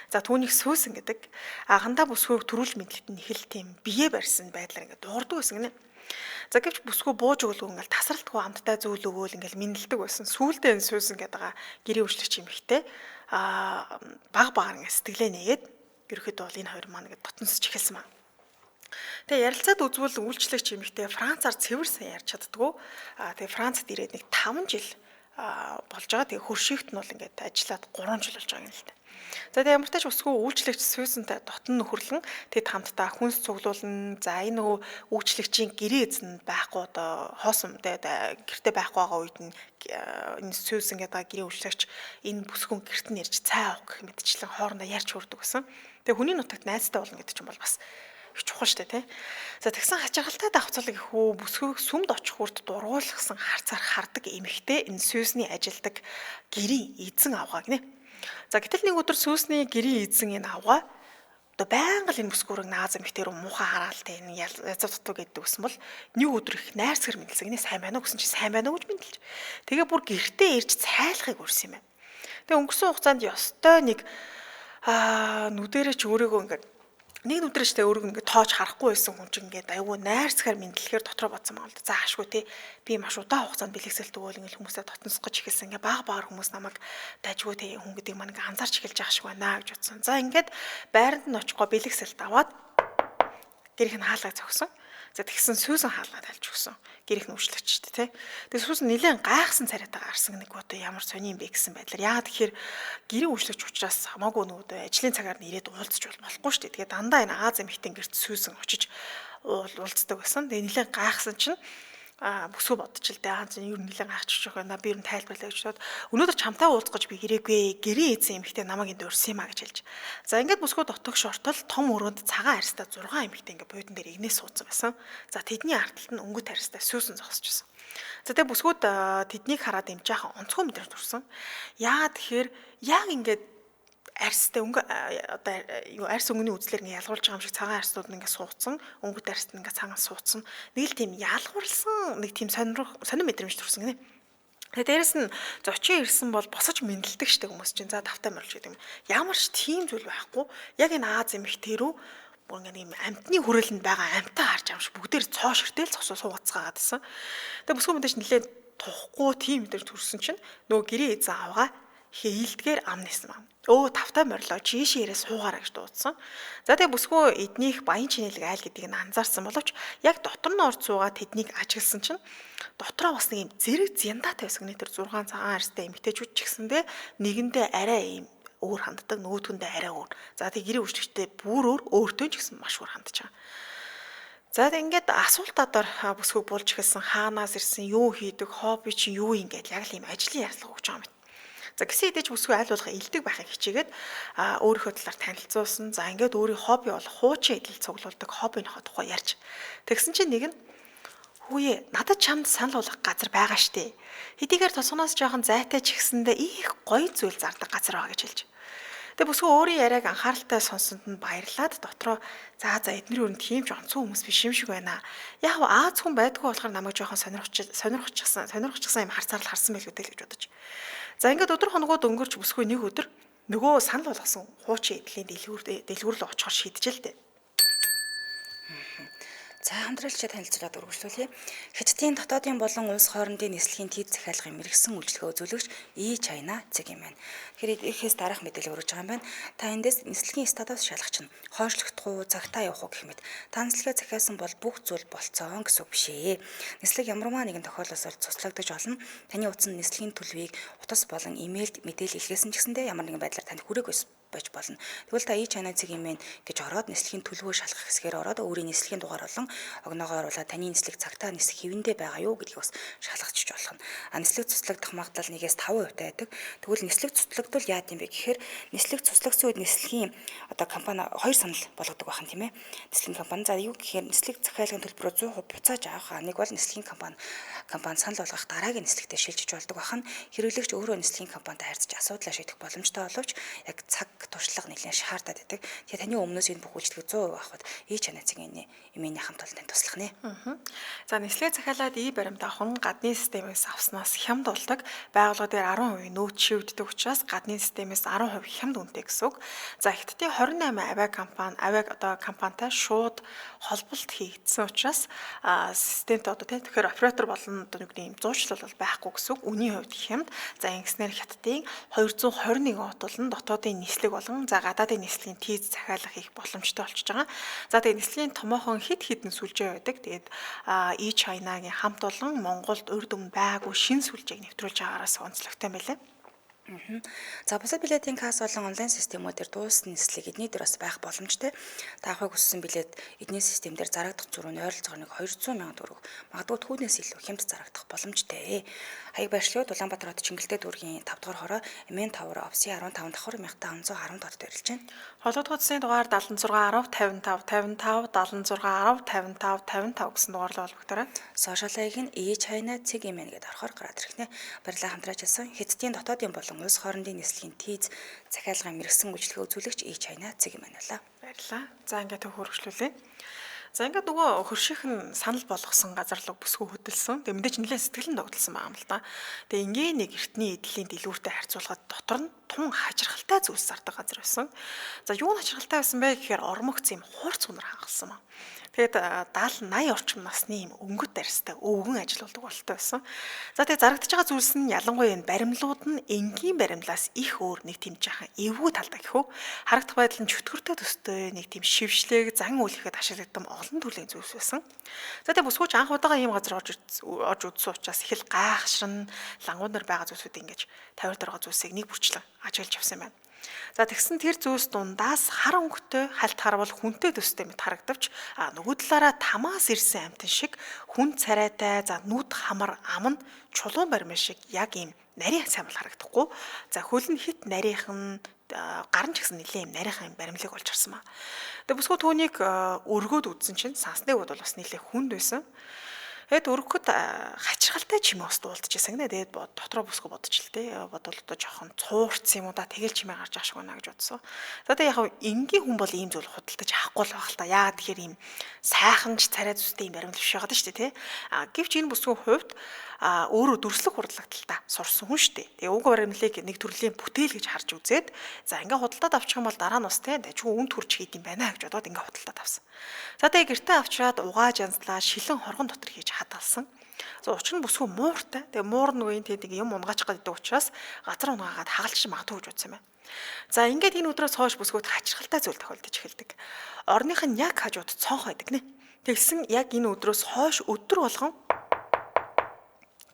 За түүнийг сөөсөн гэдэг анхандаа бүсгүйг төрүүлж мэдлэгт нь их л тийм бие барьсан байдлаар ингээд дуурдаг байсан гинэ. За гэвч бүсгүй бууж өгөлгүй ингээл тасралтгүй амттай зүйл өгөөл ингээл мэдлдэг байсан. Сүүлдээ энэ сөөсөн гэдэг гэрээ үйлчлэгч эмэгтэй багаар ингээд сэтгэлээ нээгээд ерөөхдөө бол энэ хоёр маань ингээд дотносч эхэлсэн маа. Тэгээ ярилцаад үзвэл үйлчлэгч эмэгтэй Францаар цэвэр сайн ярьж чаддгүй. Тэгээ Францад ирээд нэг 5 жил болж байгаа. Тэгээ хөршигт нь бол ингээд ажиллаад 3 жил болж байгаа юм л та. За тэгээ ямар ч тач усгүй үйлчлэгч сүйсэнтэй дотн нөхөрлөн тэд хамтдаа хүнс цуглуулна. За энэ нөгөө үйлчлэгчийн гэрээ эзэн байхгүй одоо хоосон тэгээ гэрте байхгүй байгаа үед нь энэ сүйсэн гэдэг гэрээ үйлчлэгч энэ бүсгүн гэрт нь ирж цай авах гэх мэтчлэн хоорондоо ярьж хүрдэг гэсэн. Тэгээ хүний нутагт найзтай болно гэдэг чинь бол бас чухал штэ тий. За тэгсэн хачиргалтай давхцалыг ихүү бүсгүйг сүмд очих хүрт дургуулсан харцаар хардаг эмэгтэй энэ сүйсний ажилдаг гэрийн эзэн авгаа гинэ. За гэтэл нэг өдөр сүйсний гэрийн эзэн энэ авгаа одоо байнга л энэ бүсгүүрийг нааз эмэгтэй рүү муухай хараал тий энэ язуу дутуу гэдэг гэсэн бол нэг өдөр их найрсгэр мэдлсэн гинэ сайн байна уу гэсэн чи сайн байна уу гэж мэдлж. Тэгээ бүр гэртээ ирж цайлахыг урьсан юм байна. Тэгээ өнгөрсөн хугацаанд ёстой нэг нүдэрэ ч өөрийгөө ингээд нэг өдрөөстэй өөрөг ингээд тоож харахгүй байсан хүн чинь ингээд айгүй найрсгаар мэдлэхээр дотроо бодсон байгаа л да. Заашгүй те би маш удаан хугацаанд бэлгэсэлт өгөөл ингээд хүмүүсээ дотносгож эхэлсэн. Ингээд багаар хүмүүс намайг дайжгүй те хүн гэдэг маань ингээд анзаарч эхэлж байгаа шиг байна гэж бодсон. За ингээд байранд нь очихгоо бэлгэсэлт аваад гэрийнх нь хаалгаа зогсон. За тэгсэн Сүүзэн хаалгаа тайлж өгсөн. Гэрийнх нь үйлчлэгчтэй тий. Тэгээ Сүүзэн нэлээд гайхсан царайтай гарсан нэг одоо ямар сони юм бэ гэсэн байдлаар. Яагаад тэгэхээр гэрийн үйлчлэгч учраас хамаагүй нөгөө ажлын цагаар нь ирээд уулзч болохгүй шүү дээ. Тэгээ дандаа энэ Аз эмэгтэй гэрт Сүүзэн очиж уулздаг байсан. Тэгээ нэлээд гайхсан чинь бүсгүй бодож л дээ. Ер нь нэлээд гайхчих жоох байна. Би ер нь тайлбарлаа гэж бодоод өнөөдөр чамтай уулзгаж би ирээгүй. Гэрийн эзэн эмэгтэй намайг энд өрсөн юм а гэж хэлж. За ингээд бүсгүй дотогш ортол том өрөөнд цагаан арьстай 6 эмэгтэй ингээд буудан дээр игнээс суудсан байсан. За тэдний ардталт нь өнгөт арьстай Сүүзэн зогсож байсан. За тэгээ бүсгүүд тэднийг хараад им жаахан онцгой мэдрэмж төрсөн. Яагаад тэгэхээр яг ингээд арьстай одоо арьс өнгөний үзлэр ингээ ялгуулж байгаа юм шиг цагаан арьснууд ингээ суудсан, өнгөт арьсд ингээ цагаан суудсан. Нэг л тийм ялгуулсан нэг тийм сонир мэдрэмж төрсөн гинэ. Тэгээ дээрэс нь зочин ирсэн бол босож мэдлдэг штеп хүмүүс чинь. За давтай морилж гэдэг юм. Ямар ч тийм зүйл байхгүй. Яг энэ Аз эмэгтэй рүү бүр ингээ юм амтны хүрээлэнд байгаа амтаа харж байгаа юм шиг бүгдээр цоо ширтэл цосоо суугацгаагаад байсан. Тэгээ бүсгүй мэдээж нилээд тухгүй тийм мэдээж төрсөн чинь нөгөө гэрээ эзэн авгаа хийлдгээр ам нисэн байна. Тавтай морилоо жишээ ярээ суугаараа гэж дуудсан. За тэгээ бүсгүй эднийх баян чинэлэг айл гэдгийг нь анзаарсан боловч яг дотор нь орж суугаад тэднийг ажигласан чинь дотроо бас нэг юм зэрэг зяндаатай байсан гэнэ тэр 6 цагаан арьстай эмэгтэйчүүд ч гэсэндээ нэгэндээ арай юм өөр ханддаг, нөгөөдгөндөө арай өөр. За тэгээ гэрээ үйлчлэгчтэй бүр өөртөө ч гэсэн маш өөр хандж байгаа. За ингээд асуултуудаар бүсгүй болж эхэлсэн хаанаас ирсэн, юу хийдэг, хобби чи юу юм гээд яг л юм ажлын ярилцлага өгч байгаа юм. За гэсэн хэдиж бүсгүй аль болох илдэг байхыг хичээгээд өөрийнхөө талаар танилцуулсан. За ингээд өөрийн хобби бол хуучин эдэл цуглуулдаг хоббинийхоо тухай ярьж. Тэгсэн чинь нэг нь хүүе надад чамд санал болгох газар байгаа штэ. Хэдийгээр тусгноос жоохон зайтай ч гэсэндээ их гоё зүйл зардаг газар байгаа гэж хэлж. Тэгээ бүсгүй өөрийн яриаг анхааралтай сонсонд нь баярлаад дотроо за эдний өрөнд тийм ч онцгой хүмүүс биш юм шиг байна. Яг Аз хүн байдгүй болохоор намайг жоохон сонирхчихсан юм харцаарл харсан байлгүй дээ гэж бодож. За ингээд өдөр хоногуд өнгөрч бүсгүй нэг өдөр нөгөө санал болгосон хуучин эдлийн дэлгүүр рүү очихоор шийдэж л дээ. За хамтралчид танилцуулаад үргэлжлүүлье. Хятадын дотоодын болон улс хоорондын нислэгийн тиед захиалгын мэрэгсэн үйлчлэгээ үзүүлэгч China цэг юм байна. Тэгэхээр эхээс дараах мэдээлэл өргөж байгаа юм байна. Та эндээс нислэгийн статус шалгах чинь хойшлогдох уу, цагтаа явах уу гэх мэт. Та нислэгээ захиасан бол бүх зүйл болцоон гэсэн үг биш ээ. Нислэг ямарваа нэгэн тохиолдолд цуслагдаж олно. Таны утсан нислэгийн төлөвийг утас болон имэйлд мэдээлэл илгээсэн ч гэсэндээ ямар нэгэн байдлаар танд хүрээг байж болно. Тэгвэл та China цэг юм гэж ороод нислэгийн төлөвөө шалгах хэсгээр ороод өөрийн нислэгийн дугаар болон огноогоо оруулаад таны нислэг цагтаа нислэг хэвэндээ байгаа юу гэдгийг бас шалгахч болох нь. Нислэг цуслагдах магадлал 1-5% байдаг. Тэгвэл нислэг цуслагдвал яа гэм бэ гэхээр нислэг цуслагдсан үед нислэгийн одоо компани 2 санал болгодог байх нь тийм ээ. Нислэгийн компани за юу гэхээр нислэг захиалгын төлбөрөөр 100% буцааж авах. Нэг бол нислэгийн компани санал болгох дараагийн нислэгтээ шилжиж болдог байх нь. Хэрэглэгч өөрөө нислэгийн компанитай харьцаж асуудлаа шийдэх боломжтой боловч яг цаг туршлага нэлээд шаардаад байдаг. Тэгэхээр таны өмнөөс энэ бүх үйлчлэгийг 100% авахд China цэгийн эмээний хамт олон танд туслах нэ. За нислэгээ захиалаад баримт авах нь гадны системээс авснаас хямд болдог. Байгууллага дээр 10% нөөц шивддэг учраас гадны системээс 10% хямд үнэтэй гэсэн үг. За Хятадын 28 компанитай шууд холболт хийгдсэн учраас системд одоо тэгэхээр оператор болон одоо нэг юм зуучлал бол байхгүй гэсэн үг. Үнийн хувьд хямд. За ингэснээр Хятадын 221 от болон дотоодын нислэг болон за гадаадын нислэгийн тийз захиалах хийх боломжтой болчихж байгаа. За тэгээ нислэгийн томоохон хидэн сүлжээ байдаг. Тэгээд China-гийн хамт олон Монголд урд өмнө байгаагүй шинэ сүлжээг нэвтрүүлж байгаараас онцлогтой байлаа. За бусад билетийн касс болон онлайн системүүдээр дууссан нислэг эдний дээр бас байх боломжтой. Та авахыг хүссэн билет эдний системээр зарагдах зүрх нь ойролцоогоор 200 сая төгрөг магадгүй түүнээс илүү хямд зарагдах боломжтой. Хаяг байршлууд Улаанбаатар хот Чингэлтэй дүүргийн 5 дугаар хороо MN5 офсын 15 давхар 1510 дот төрөлж байна. Холбогдох утасны дугаар 76 10 55 55 76 10 55 55 гэсэн дугаарлал холбогдорой. Сошиал хаяг нь China цэг юм гээд орохоор гараад ирэх нэ. Баярлалаа хамтраач хэлсэн. Хятадын дотоодын болон улс хоорондын нислэгийн тийз захиалгын мэрэгсэн үйлчлэгээ үзүүлэгч China цэг юм байна. Баярлалаа. За ингээд хөргөжлүүлээ. За ингээд нөгөө хөршийнхэн санал болгосон газар руу бүсгүй хөдөлсөн. Тэгээ мэдээж нэлээд сэтгэлэн догдолсон байгаа юм л да. Тэгээ ингээ нэг эртний эдлийн дэлгүүртэй харьцуулахад дотор нь тун хачирхалтай зүйлс зардаг газар байсан. За юу нь хачирхалтай байсан бэ гэхээр ормогц юм хуурц үнэр хангалсан маа. Тэгээд 70-80 орчим насны юм өнгөт арьстай өвгөн ажилуулдаг болтой байсан. За тэгээд зарагдаж байгаа зүйлс нь ялангуяа энэ баримлууд нь энгийн баримлаас их өөр нэг тийм жаахан эвгүй талдаа гэхүү. Харагдах байдал нь чөтгөртэй төстэй нэг тийм шившлэг зан үлэхэд ашиглагдсан олон төрлийн зүйлс байсан. За тэгээд бүсгүйч анх удаага ийм газар орж үзсэн учраас их л гайхшран лангууд нар байгаа зүйлсүүд ингэж тавир дорого зүйлсийг нэг бүрчлэн ажиглаж авсан байна. За тэгсэн тэр зүйлс дундаас хар өнгөтэй хальт харвал хүнтэй төстэй мэт харагдавч нөгөө талаараа тамаас ирсэн амтэн шиг хүн царайтай за нүд хамар ам нь чулуун баримл шиг яг ийм нарийн сайн бол харагдахгүй. За хөл нь хит нарийнхан гарын ч гэсэн нэлээд юм нарийнхан баримлыг олж харсан маа. Тэгээ бүсгүй түүнийг өргөөд үзсэн чинь сансны үед бол бас нэлээд хүнд байсан. Тэгэд өргөхөд хачирхалтай чимээ бас дуулдчихсан гинэ. Тэгээд дотроо бүсгүй бодож л дээ. Бодвол одоо жоохон цуурцсан юм уу да тэгэл чимээ гарч ах шиг байна гэж бодсон. За тэгээд яг энгийн хүн бол ийм зүйл худалдаж авахгүй л байх л та. Яа тэгэхээр ийм сайханч царай зүстэй юм баримл биш байгаа шүү дээ тий. Гэвч энэ бүсгүй хувьд өөрөө дүрслэх хурдлагталтаа сурсан хүн шүү дээ. Тэгээ уг баримлыг нэг төрлийн бүтээл гэж харж үзээд за ингээ худалдаад авчих юм бол дараа нь бас тий чүү үнд хүрч хийд юм байна гэж бодоод ингээ худалдаад авсан. За тэгээ гэртээ авчираад угааж янзлаа шилэн хоргон дотор хийж хадгалсан. За учир нь бүсгүй мууртай. Тэгээ муур нөгөө энэ тийм юм унгаачих гэдэг учраас газар унгаагаад хагалж магадгүй гэж бодсон юм байна. За ингээд энэ өдрөөс хойш бүсгүйд хачирхалтай зүйл тохиолдож эхэлдэг. Орных нь яг хажууд цонх байдаг нэ. Тэгсэн яг энэ өдрөөс хойш өдөр болгон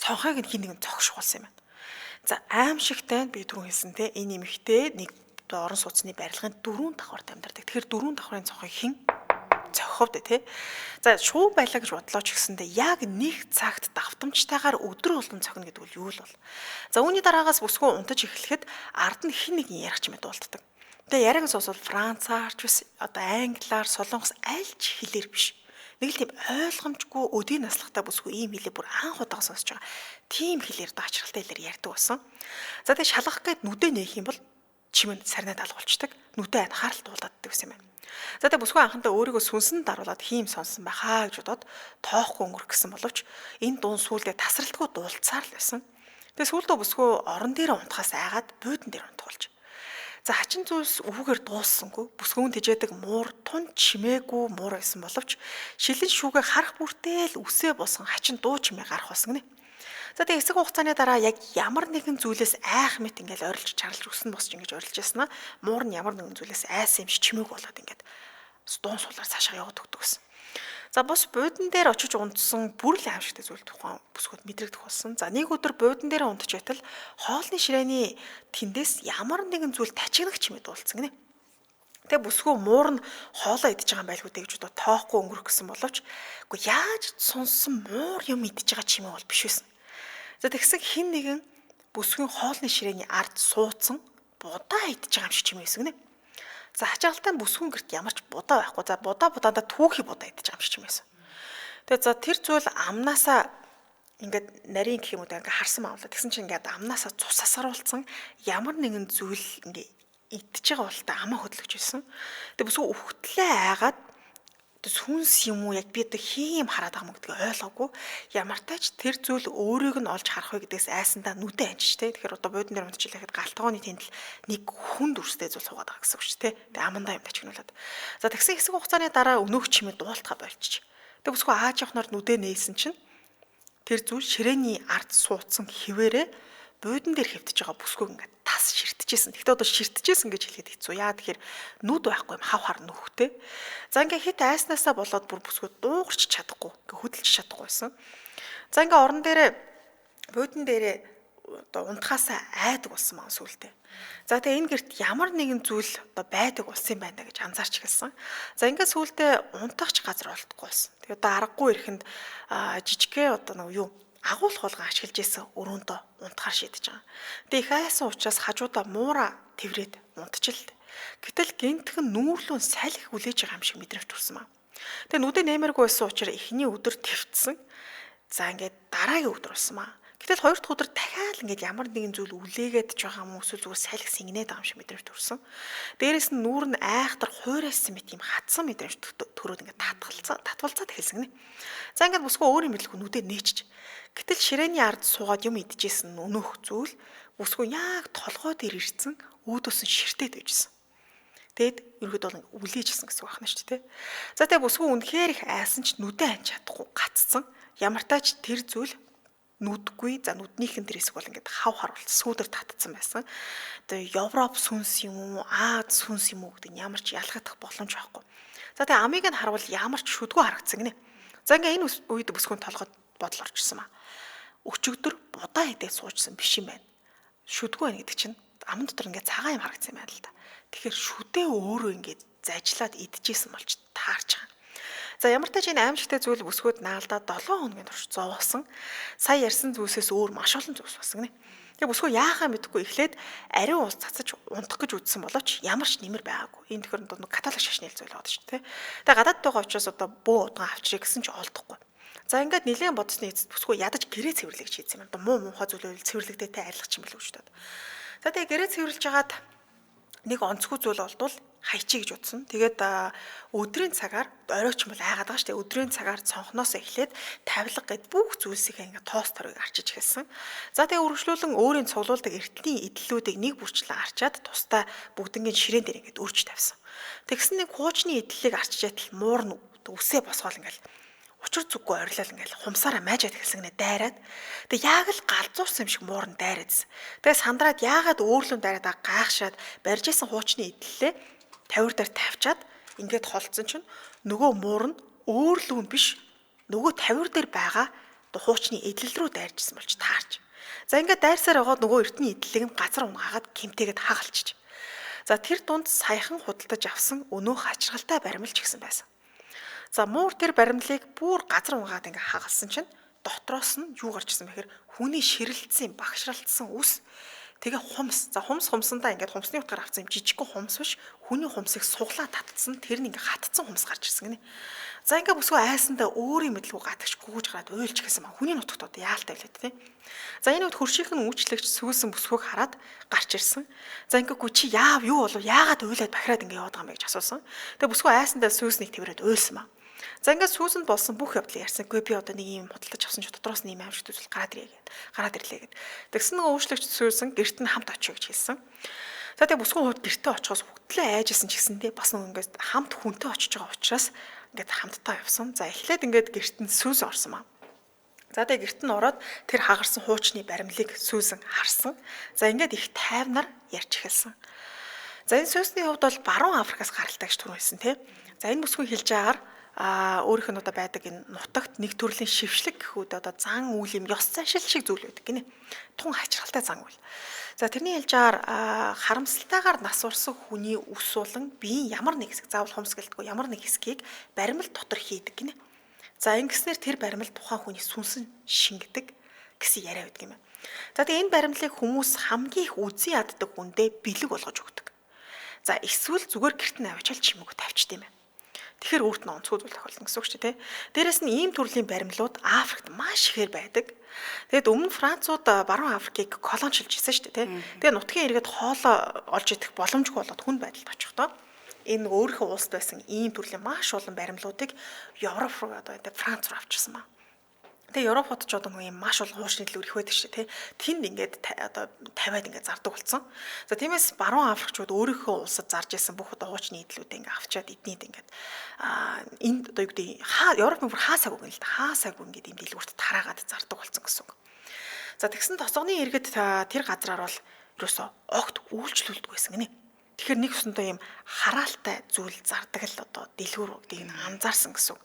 цонхыг хин нэгэн цогшгуулсан юм байна. За аимшигтай би түрүү хэлсэн те энэ эмэгтэй нэг орон сууцны барилгын 4 давхарт амьдардаг. Тэгэхээр 4 давхрын цонхыг хин цоховд тий. За шуу байлаа гэж бодлоо ч гэсэндээ яг нэг цагт давтамжтайгаар өдөр болгон цохно гэдэг нь юу л бол. За үүний дараагаас бүсгүй унтаж эхлэхэд ард нь хин нэгэн ярих чимээ дуулддаг. Тэгээ яриаг сонсвол Францаар ч бас одоо англиар солонгос аль ч хэлээр биш. Нэг л тийм ойлгомжгүй өдийн наслахтай бүсгүй ийм хэлээ бүр анх удаага сонсож байгаа. Тийм хэлээр даачралтай хэлээр ярьдаг болсон. За тэгээ шалгах гээд нүдэ нээх юм бол чимээ сарнаад алгуулцдаг. Нүдэ анхаарал дуулдаддаг гэсэн юм байна. За тэгээ бүсгүй анхандаа өөрийгөө сүнсэнд даруулаад хийм сонсон байхаа гэж бодоод тоохгүй өнгөрөх гэсэн боловч энэ дуун сүүлдээ тасралтгүй дуулцаар л байсан. Тэгээ сүүлдээ бүсгүй орон дээр унтахаас айгаад буудан дээр унтгуулж. За хачин зүйлс өвгөр дууссангүй бүсгүүн тэжээдэг муур тун чимээгүй муур байсан боловч шилэн шүүгээ харах бүртэл үсээ босгон хачин дуу чимээ гарах болсон гинэ. За тэгээ хэсэг хугацааны дараа яг ямар нэгэн зүйлээс айх мэт ингээл орилж чарлж өснө босч ингэж орилж яснаа муур нь ямар нэгэн зүйлээс айсан юм шиг чимээг болоод ингээд дуун суулаар цаашаа яваад өгдөг гэсэн. За бус буудан дээр очиж унтсан бүр л аимшигтай зүйл тухайн бүсгүүд мэдрэгдэх болсон. За нэг өдөр буудан дээр унтж байтал хоолны ширээний тэндээс ямар нэгэн зүйл тачигнах чимээ дуулцсан гинэ. Тэгээ бүсгүй муур нь хоолоо идэж байгаа юм байлгүй гэж бодоод тоохгүй өнгөрөх гэсэн боловч үгүй яаж сонсон муур юм идэж байгаа чимээ бол биш байсан. За тэгсэн хин нэгэн бүсгийн хоолны ширээний ард суудсан будаа идэж байгаа юм шиг чимээ байсан гинэ. За хачаалтаа бүсгүн гэрт ямар ч будаа байхгүй. За будаандаа түүхий будаа идэж байгаа юм шиг юм байсан. Тэгээ за тэр зүйл амнаасаа ингээд нарийн гэх юм уу ингээд харсан маавлаа. Тэгсэн чинь ингээд амнаасаа цус асаруулсан ямар нэгэн зүйл ингээд идэж байгаа болтой амаа хөдлөж байсан. Тэгээ бүсгүй өвхтлээ айгаад сүнс юм уу яг би одоо хийм хараад байгаа юм гэдгийг ойлгоогүй. Ямар тач тэр зүйл өөрийг нь олж харах вэ гэдгээс айсандаа нүдэ анчиж те. Тэгэхээр одоо буудан дээр унтчихлаа гэхэд галтгооны тэнд нэг хүн дүрстэй зүйл суугаад байгаа гэсэн үг шүү те. Тэгээ амандаа юм тачигнуулаад. За тэгсэн хэсэг хугацааны дараа өнөөх чимээ дуултгаа болчих. Тэгээ бүсгүй ааж явахнаар нүдэ нээсэн чинь тэр зүйл ширээний ард суудсан хിവэрэ буудан дээр хэвтэж байгаа бүсгүй ингээд тас ширтчихсэн. Гэхдээ одоо ширтчихсэн гэж хэлэхэд хэцүү. Яа тэгэхээр нүд байхгүй юм хав хар нөхөтэй. За ингээ хит айснаасаа болоод бүр бүсгүй дуугарч чадахгүй, ингээ хөдөлж чадахгүй байсан. За ингээ орон дээрээ буудан дээрээ одоо унтахаасаа айдаг болсон маа сүултээ. За тэгээ энэ гэрт ямар нэгэн зүйл одоо байдаг болсон юм байна гэж анзаарч эхэлсэн. За ингээ сүултээ унтахч газар олдохгүй байсан. Тэгээ одоо аргагүй ирэхэнд жижигхэн одоо нэг юу агуулх болгон ашиглаж исэн өрөөндөө унтахаар шийдэж байгаа. Тэгээ их айсан учраас хажуудаа муура тэврээд унтчихлээ. Гэтэл гинтхэн нүүрлүүн салхи хүлээж байгаа юм шиг мэдрэмж төрсөн маа. Тэгээ нүдэ нэмэргүй байсан учраас эхний өдөр твцсэн. За ингээд дараагийн өдөр болсон маа. Гэтэл хоёр дахь өдөр дахиад ингээд ямар нэгэн зүйл үлээгээд ч байгаа юм эсвэл зүгээр салхи сингнээд байгаа юм шиг мэдрэмж төрсөн. Дээрээс нь нүүр нь айхтар хуурайсан мэт юм хатсан мэдрэмж төрөөд ингээд татвалцаад эхэлсэн гинэ. За ингээд бүсгүй өөр юм билгүй нүдэ нээчж. Гэтэл ширээний ард суугаад юм идчихсэн өнөөх зүйл бүсгүй яг толгой дээр ирсэн өөдөөс нь ширтээд байжсэн. Тэгэд ерөөд бол үлээж гисэн гэсэн үг байна шүү дээ. За тэгээ бүсгүй үнэхээр их айсан ч нүдэ хань чадахгүй гацсан. Ямар тач тэр зүйл нүдгүй за нүднийхэн тэр хэсэг бол ингээд хав харуулт сүүдэр татцсан байсан. Тэгээ Европ сүнс юм уу, Аз сүнс юм уу гэдэг нь ямар ч ялгагдах боломж байхгүй. За тэгээ амийг нь харвал ямар ч шүдгүй харагдсан гинэ. За ингээ энэ үед бүсгүйн толгойд бодол орчихсон маа. Өчигдөр будаа идээд суужсан биш юм байна. Шүдгүй байна гэдэг чинь аман дотор ингээ цагаан юм харагдсан юм байна л да. Тэгэхээр шүдээ өөрөө ингээ зажлаад идчихсэн болж таарч байгаа. За ямар тач энэ аимшигтай зүйл бүсгүйд наалдаа 7 хоногийн турш зовоосон. Сая ярьсан зүйлсээс өөр маш олон зүйлс болсон гинэ. Тэгээ бүсгүй яахаа мэдэхгүй эхлээд ариун уус цацаж унтах гэж үзсэн боловч ямар ч нэмэр байгаагүй. Энэ төхөөрөнд нэг каталог шашны зүйл байгаа шүү дээ. Тэгээ гадаад байгаа учраас одоо буу удаа авчирэ гэсэн ч олдохгүй. За ингээд нэлээд бодсны эцэст бүсгүй ядаж гэрээ цэвэрлэх гэж хийсэн юм. Одоо муухай зүйлөөл цэвэрлэгдээтэй арилгах юм болов шүү дээ. За тэгээ гэрээ цэвэрлж хагаад нэг онцгүй зүйл болдвол хайчий гэж утсан. Тэгээд өдрийн цагаар оройч юм бол айгаад байгаа шүү дээ. Өдрийн цагаар цонхноос эхлээд тавилга гэд бүх зүйлсийг ингээд тоос торыг арчиж эхэлсэн. За тэгээ үргэлжлүүлэн өөрийн цуглуулдаг эртний идэллүүдийг нэг бүрчлэн арчаад тусдаа бүгднгийн ширээн дээр ингээд өрч тавьсан. Тэгсэн нэг хуучны идэллийг арчиж ятал муурн үсээ босгоол ингээд учир зүггүй орилол ингээл хумсаараа майжаад эхэлсэн гэнэ дайраад. Тэг яг л галзуурсан юм шиг муурн дайраадсэн. Тэгээ сандраад яагаад өөрлөн дайраад гайхшаад барьж исэн хуучны идэллээ тавир дээр тавьчаад ингээд холцсон чинь нөгөө муурн өөрлөн биш нөгөө тавир дээр байгаа хуучны идэл рүү дайржсэн болж таарч. За ингээд дайрсаар байгаа нөгөө эртний идэллийг нь газар унгаагаад кимтэйгээд хагалчиж. За тэр дунд саяхан худалдаж авсан өнөө хачиргалтай баримлж гисэн байсан. За муур тэр баримлыг бүр газар унгаад ингээ хагалсан чинь дотроос нь юу гарч ирсэн бэхээр хүний ширэлтсэн багшралтсан үс тэгээ хумс. За хумсандаа ингээд хумсны утгаар авсан юм жижигхэн хумс биш хүний хумсыг суглаа татсан тэр нь ингээ хатцсан хумс гарч ирсэн гинэ. За ингээ бүсгүй айсандаа өөрийн мэдлгүй гатагч гүгж гараад уйлж гэсэн маа хүний нутагт одоо яалтай билээ тий. За энэ үед хөршийнхэн үүчлэгч сүүсэн бүсгүйг хараад гарч ирсэн. За ингээ гү чи яав юу болов яагаад уйлаад бахираад ингээ яваад байгаа юм бэ гэж асуусан. Тэгээ бүсгүй айсандаа сүүснийг тэрээд уйлсан маа. За ингээд сүүсэнд болсон бүх явдлыг ярьсан. Гүй би одоо нэг юм худалдаж авсан ч дотроос нь юм аимшигт үзэл гараад ирлээ гэд. Тэгсэн нэг өөрчлөгч сүүсэн гэрт нь хамт очиё гэж хэлсэн. За тэгээ бүсгүйн хувьд гэртээ очихоос хөтлөө айжсэн ч гэсэндээ бас нэг ингээд хамт хүнтэй очиж байгаа учраас ингээд хамтдаа явсан. За эхлээд ингээд гэрт нь сүүс орсон маа. За тэгээ гэрт нь ороод тэр хагарсан хуучны баримлыг сүүсэн харсан. За ингээд их тайвнаар ярьж эхэлсэн. За энэ сүүсний хувьд бол баруун Африкаас гаралтай гэж түрүүлсэн тий. За энэ бүсгүй хэлж байгаагаар өөрийнх нь одоо байдаг энэ нутагт нэг төрлийн шившлэг гэхүүд одоо зан үйл юм ёс заншил шиг зүйл байдаг гинэ. Тун хачиргалтай зан үйл. За тэрний хэлж байгаагаар харамсалтайгаар нас урсан хүний үс болон биеийн ямар нэг хэсэг заавал хумс гэлтгүй ямар нэг хэсгийг баримл дотор хийдэг гинэ. За ингэснээр тэр баримл тухайн хүний сүнсэн шингэдэг гэсэн яриа байдаг юм байна. За тэгээ энэ баримлыг хүмүүс хамгийн их үзий яддаг хүндээ бэлэг болгож өгдөг. За эсвэл зүгээр гэрт нь авчаал чимээгөө тавьчт юм байна. Тэгэхээр өөрт нь онцгой зүйл тохиолдно гэсэн үг шүү дээ. Дээрээс нь ийм төрлийн баримлууд Африкт маш ихээр байдаг. Тэгэд өмнө Францууд баруун Африкийг колоничилж ирсэн шүү дээ. Тэгээ нутгийн иргэд хоолоо олж идэх боломжгүй болоод хүнд байдалд очихдоо энэ өөрийнхөө улсад байсан ийм төрлийн маш олон баримлуудыг Европ руу одоо Франц руу авчирсан ба. Тэгээ Европ хотч одоо нэг юм маш олон хуучны дэлгүүр их байдаг шүү дээ. Тэнд ингээд одоо тавиад ингээд зардаг болсон. За тиймээс баруун Африкчууд өөрийнхөө улсад зарж исэн бүх одоо хуучны идлүүдээ ингээд авчиад эднийд ингээд энд одоо юу гэдэг Европын бүр хаасаагүй гэнэ л да. Хаасаагүй ингээд ийм дэлгүүрт тараагаад зардаг болсон гэсэн үг. За тэгсэн тоцгоны иргэд тэр газраар бол ерөөсөө огт үйлчлүүлдэг байсан гинэ. Тэгэхээр нэг өсөндөө юм хараалтай зүйл зардаг л одоо дэлгүүрүүдийг анзаарсан гэсэн үг.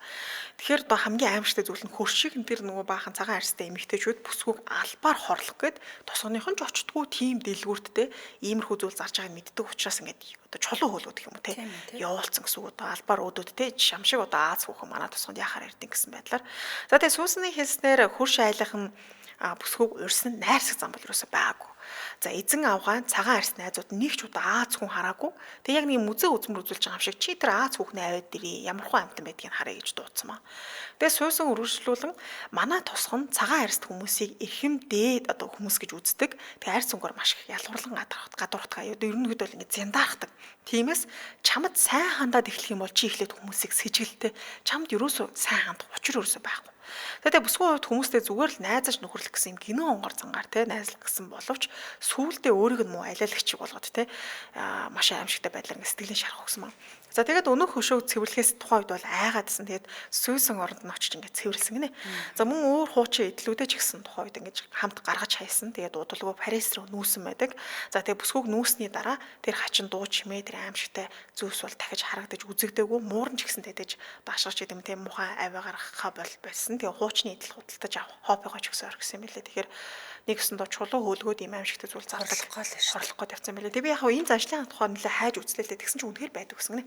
Тэгэхээр одоо хамгийн аимшигтай зүйл нь хөршиг тэр нөгөө баахан цагаан арьстай эмэгтэйчүүд бүсгүйг албаар хорлох гээд тосгоных нь ч очтгүй тийм дэлгүүрттэй иймэрхүү зүйл зарж байгааг мэддэг учраас ингээд одоо чулуу хөөлгөд гэх юм уу те явуулсан гэсэн үг. Одоо албаар өөдөөд те шамшиг одоо Аз хүүхэн манай тосгонд яхаар ирдэг гэсэн байдлаар. За тэгээ сүүсний хэлснээр хөрш айлынхан бүсгүйг урьсан найрсаг зам бол юусаа байгаагүй. За эзэн авгаан цагаан арьс найзууд нэг ч удаа Аз хүн хараагүй. Тэг яг нэг музей үзмэр үзүүлж байгаа юм шиг чи тэр Аз хүүхний аваад ирээ ямархуу амтан байдгийг харъя гэж дуудсан маа. Тэгээ суусан үргэлжлүүлэн манай тосгон цагаан арьст хүмүүсийг эрхэм дээд одоо хүмүүс гэж үздэг. Тэгээ арьс өнгөөр маш их ялгуурлан гадуурхдаг. Ер нь хэд бол ингэ зяндарахдаг. Тиймээс чамд сайн хандаад эхлэх юм бол чи эхлээд хүмүүсийг сэжгэлтэй чамд юусоо сайн хандах учир юусоо байхгүй. Тэгээд бүсгүй хувьд хүмүүстэй зүгээр л найзаж нөхөрлөх гэсэн юм гинөө онгор зангаар те найзлах гэсэн боловч сүүлдээ өөрийг нь муу алиалагч болгоод те маш аимшигтай байдлаар ингээ сэтгэлийн шарах өгсөн маа. За тэгээд өнөөх хөшөөг цэвэрлэхээс тухайн үед бол айгаадсэн. Тэгээд сүйсэн оронд нь очиж ингээ цэвэрлсэн гинэ. За мөн өөр хуучин идлүүдээ ч гэсэн тухайн үед ингээ хамт гаргаж хайсан. Тэгээд удалгүй Парис руу нүүсэн байдаг. За тэгээд бүсгүйг нүүсний дараа тэр хачин дуу чимээ тэр аимшигтай зүйлс бол дахиж харагдаж үзэгдээгүй муурн ч гэсэн тэдэж башгирч идэм тийм мухай аваа гаргахаа болсон. Тэгээд хуучны идэл худалдаж авах хоббигоо ч гэсэн орхисон юм билээ. Тэгэхээр нэг өсөндөө чулуу хөлгөөд ийм аимшигтай зүйл зарлахгүй л шүү. Орлохгүй тавьсан байлээ. Тэг би яг энэ заншлын тухайн нэлээ хайж үзлээ. Тэгсэн чинь үнэхээр байдаг гэсэн гинэ.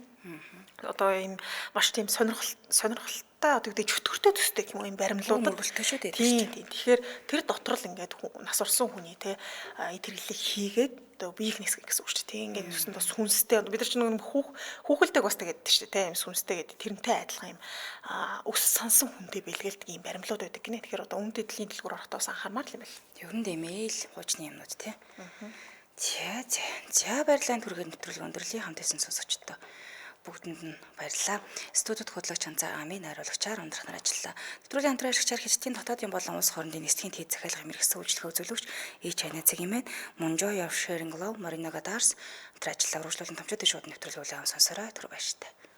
Одоо ийм маш тийм сонирхолтой одоо гэдэг чөтгөртэй төстэй юм ийм баримлууд өргөлтэй шүү дээ. Тийм. Тэгэхээр тэр дотор л ингээд нас орсон хүний те идэвхтэй хийгээд одоо биеийг нэсгэх гэсэн үг шүү дээ. Ингээд өсөндөө сүнстэй бид нар ч нэг хүүхэлдэг бас тэгээд шүү дээ. Тийм сүнстэй гэдэг тэрнтэй адилхан ийм өс сансан хүнтэй бэлгэлдэг ийм баримлууд байдаг гинэ. Тэгэхээр одоо өмнөд эдлийн дэлгүүр орохдоо анхаармаар л юм байна. Ер нь дэмэйл хуучны юмнууд тий. За баярлалаа түргээр нэвтрүүлэг өндөрлөлийн хамт исэн сонсогчдоо. Бүгдэнд нь баярлалаа. Студид хөтлөгч Анзаа Амийн найруулагчаар ундрах нар ажиллаа. Нэвтрүүлгийн хамтран ашигчаар хятадын дотоодын болон улс хоорондын нисдэгийн тээд захиалгын мэргэжсэн үйлчлэгээ үзүүлэгч Чайна цэгийн мэн Joy of Sharing Love Marina Gadars хамтран ажиллаа. Урьдчилан томчуудын шууд нэвтрүүлэг үлээн сонсороо түр баяртай.